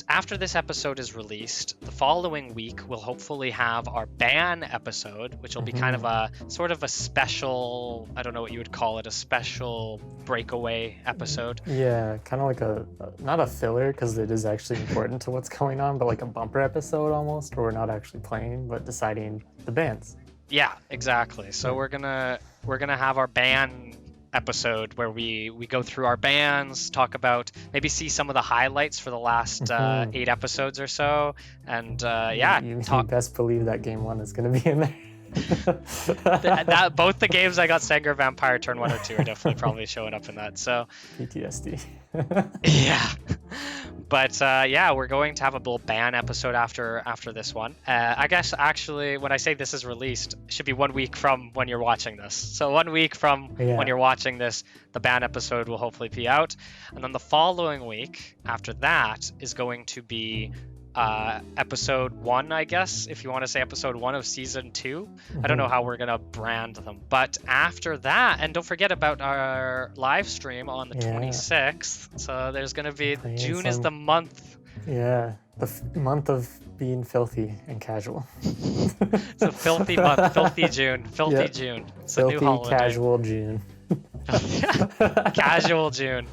B: after this episode is released, the following week we'll hopefully have our ban episode, which will be kind of a sort of a special, I don't know what you would call it, a special breakaway episode.
C: Yeah, kind of like not a filler, because it is actually important to what's going on, but like a bumper episode almost, where we're not actually playing, but deciding the bands.
B: Yeah, exactly. So we're gonna have our ban episode where we go through our bands, talk about, maybe see some of the highlights for the last 8 episodes or so, and
C: You best believe that game 1 is going to be in there.
B: both the games I got Sanger Vampire turn 1 or 2 are definitely probably showing up in that. So
C: PTSD.
B: yeah. But we're going to have a little ban episode after this one. I guess actually when I say this is released, it should be 1 week from when you're watching this. So 1 week from when you're watching this, the ban episode will hopefully be out. And then the following week after that is going to be episode 1, I guess, if you want to say episode 1 of season 2. I don't know how we're gonna brand them, but after that, and don't forget about our live stream on the 26th. So there's gonna be June is the month.
C: Yeah, the month of being filthy and casual.
B: It's a filthy month, filthy June, filthy June. It's a new
C: Filthy
B: holiday.
C: casual June.
B: Casual June.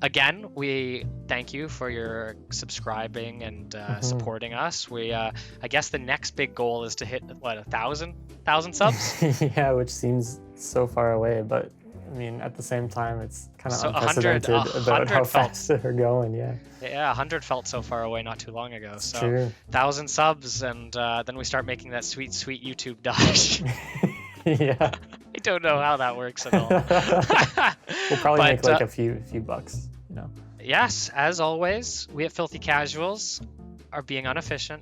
B: Again, we thank you for your subscribing and supporting us. We, I guess the next big goal is to hit, 1,000 subs?
C: Yeah, which seems so far away, but I mean, at the same time, it's kind of
B: So
C: unprecedented
B: 100
C: about how
B: felt-
C: fast they're going, yeah.
B: Yeah, 100 felt so far away not too long ago. So
C: True.
B: 1,000 subs, and then we start making that sweet, sweet YouTube dash.
C: Yeah.
B: I don't know how that works at all.
C: We'll probably make
B: But,
C: like a few bucks, you know.
B: Yes, as always, we at Filthy Casuals are being inefficient,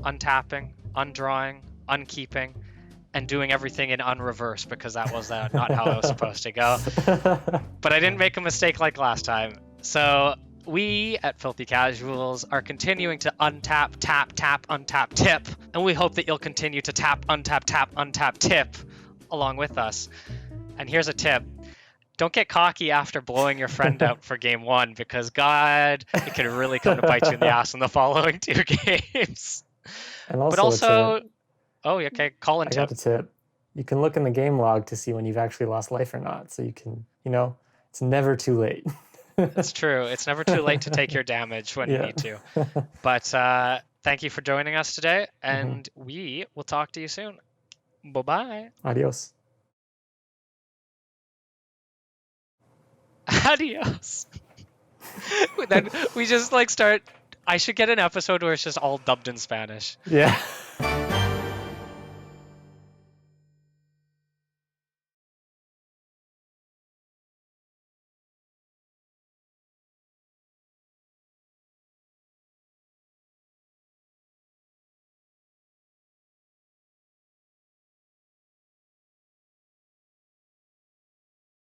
B: untapping, undrawing, unkeeping, and doing everything in unreverse, because that was not how I was supposed to go. But I didn't make a mistake like last time. So we at Filthy Casuals are continuing to untap, tap, tap, untap, tip, and we hope that you'll continue to tap, untap, tip along with us. And here's a tip. Don't get cocky after blowing your friend out for game 1, because God, it can really come to bite you in the ass in the following 2 games.
C: And also,
B: But also, oh, okay, Colin
C: I got
B: tip.
C: a tip. You can look in the game log to see when you've actually lost life or not. So you can, it's never too late.
B: That's true. It's never too late to take your damage when you need to. But thank you for joining us today, and we will talk to you soon. Bye-bye.
C: Adios.
B: Adios. Then we just start. I should get an episode where it's just all dubbed in Spanish.
C: Yeah.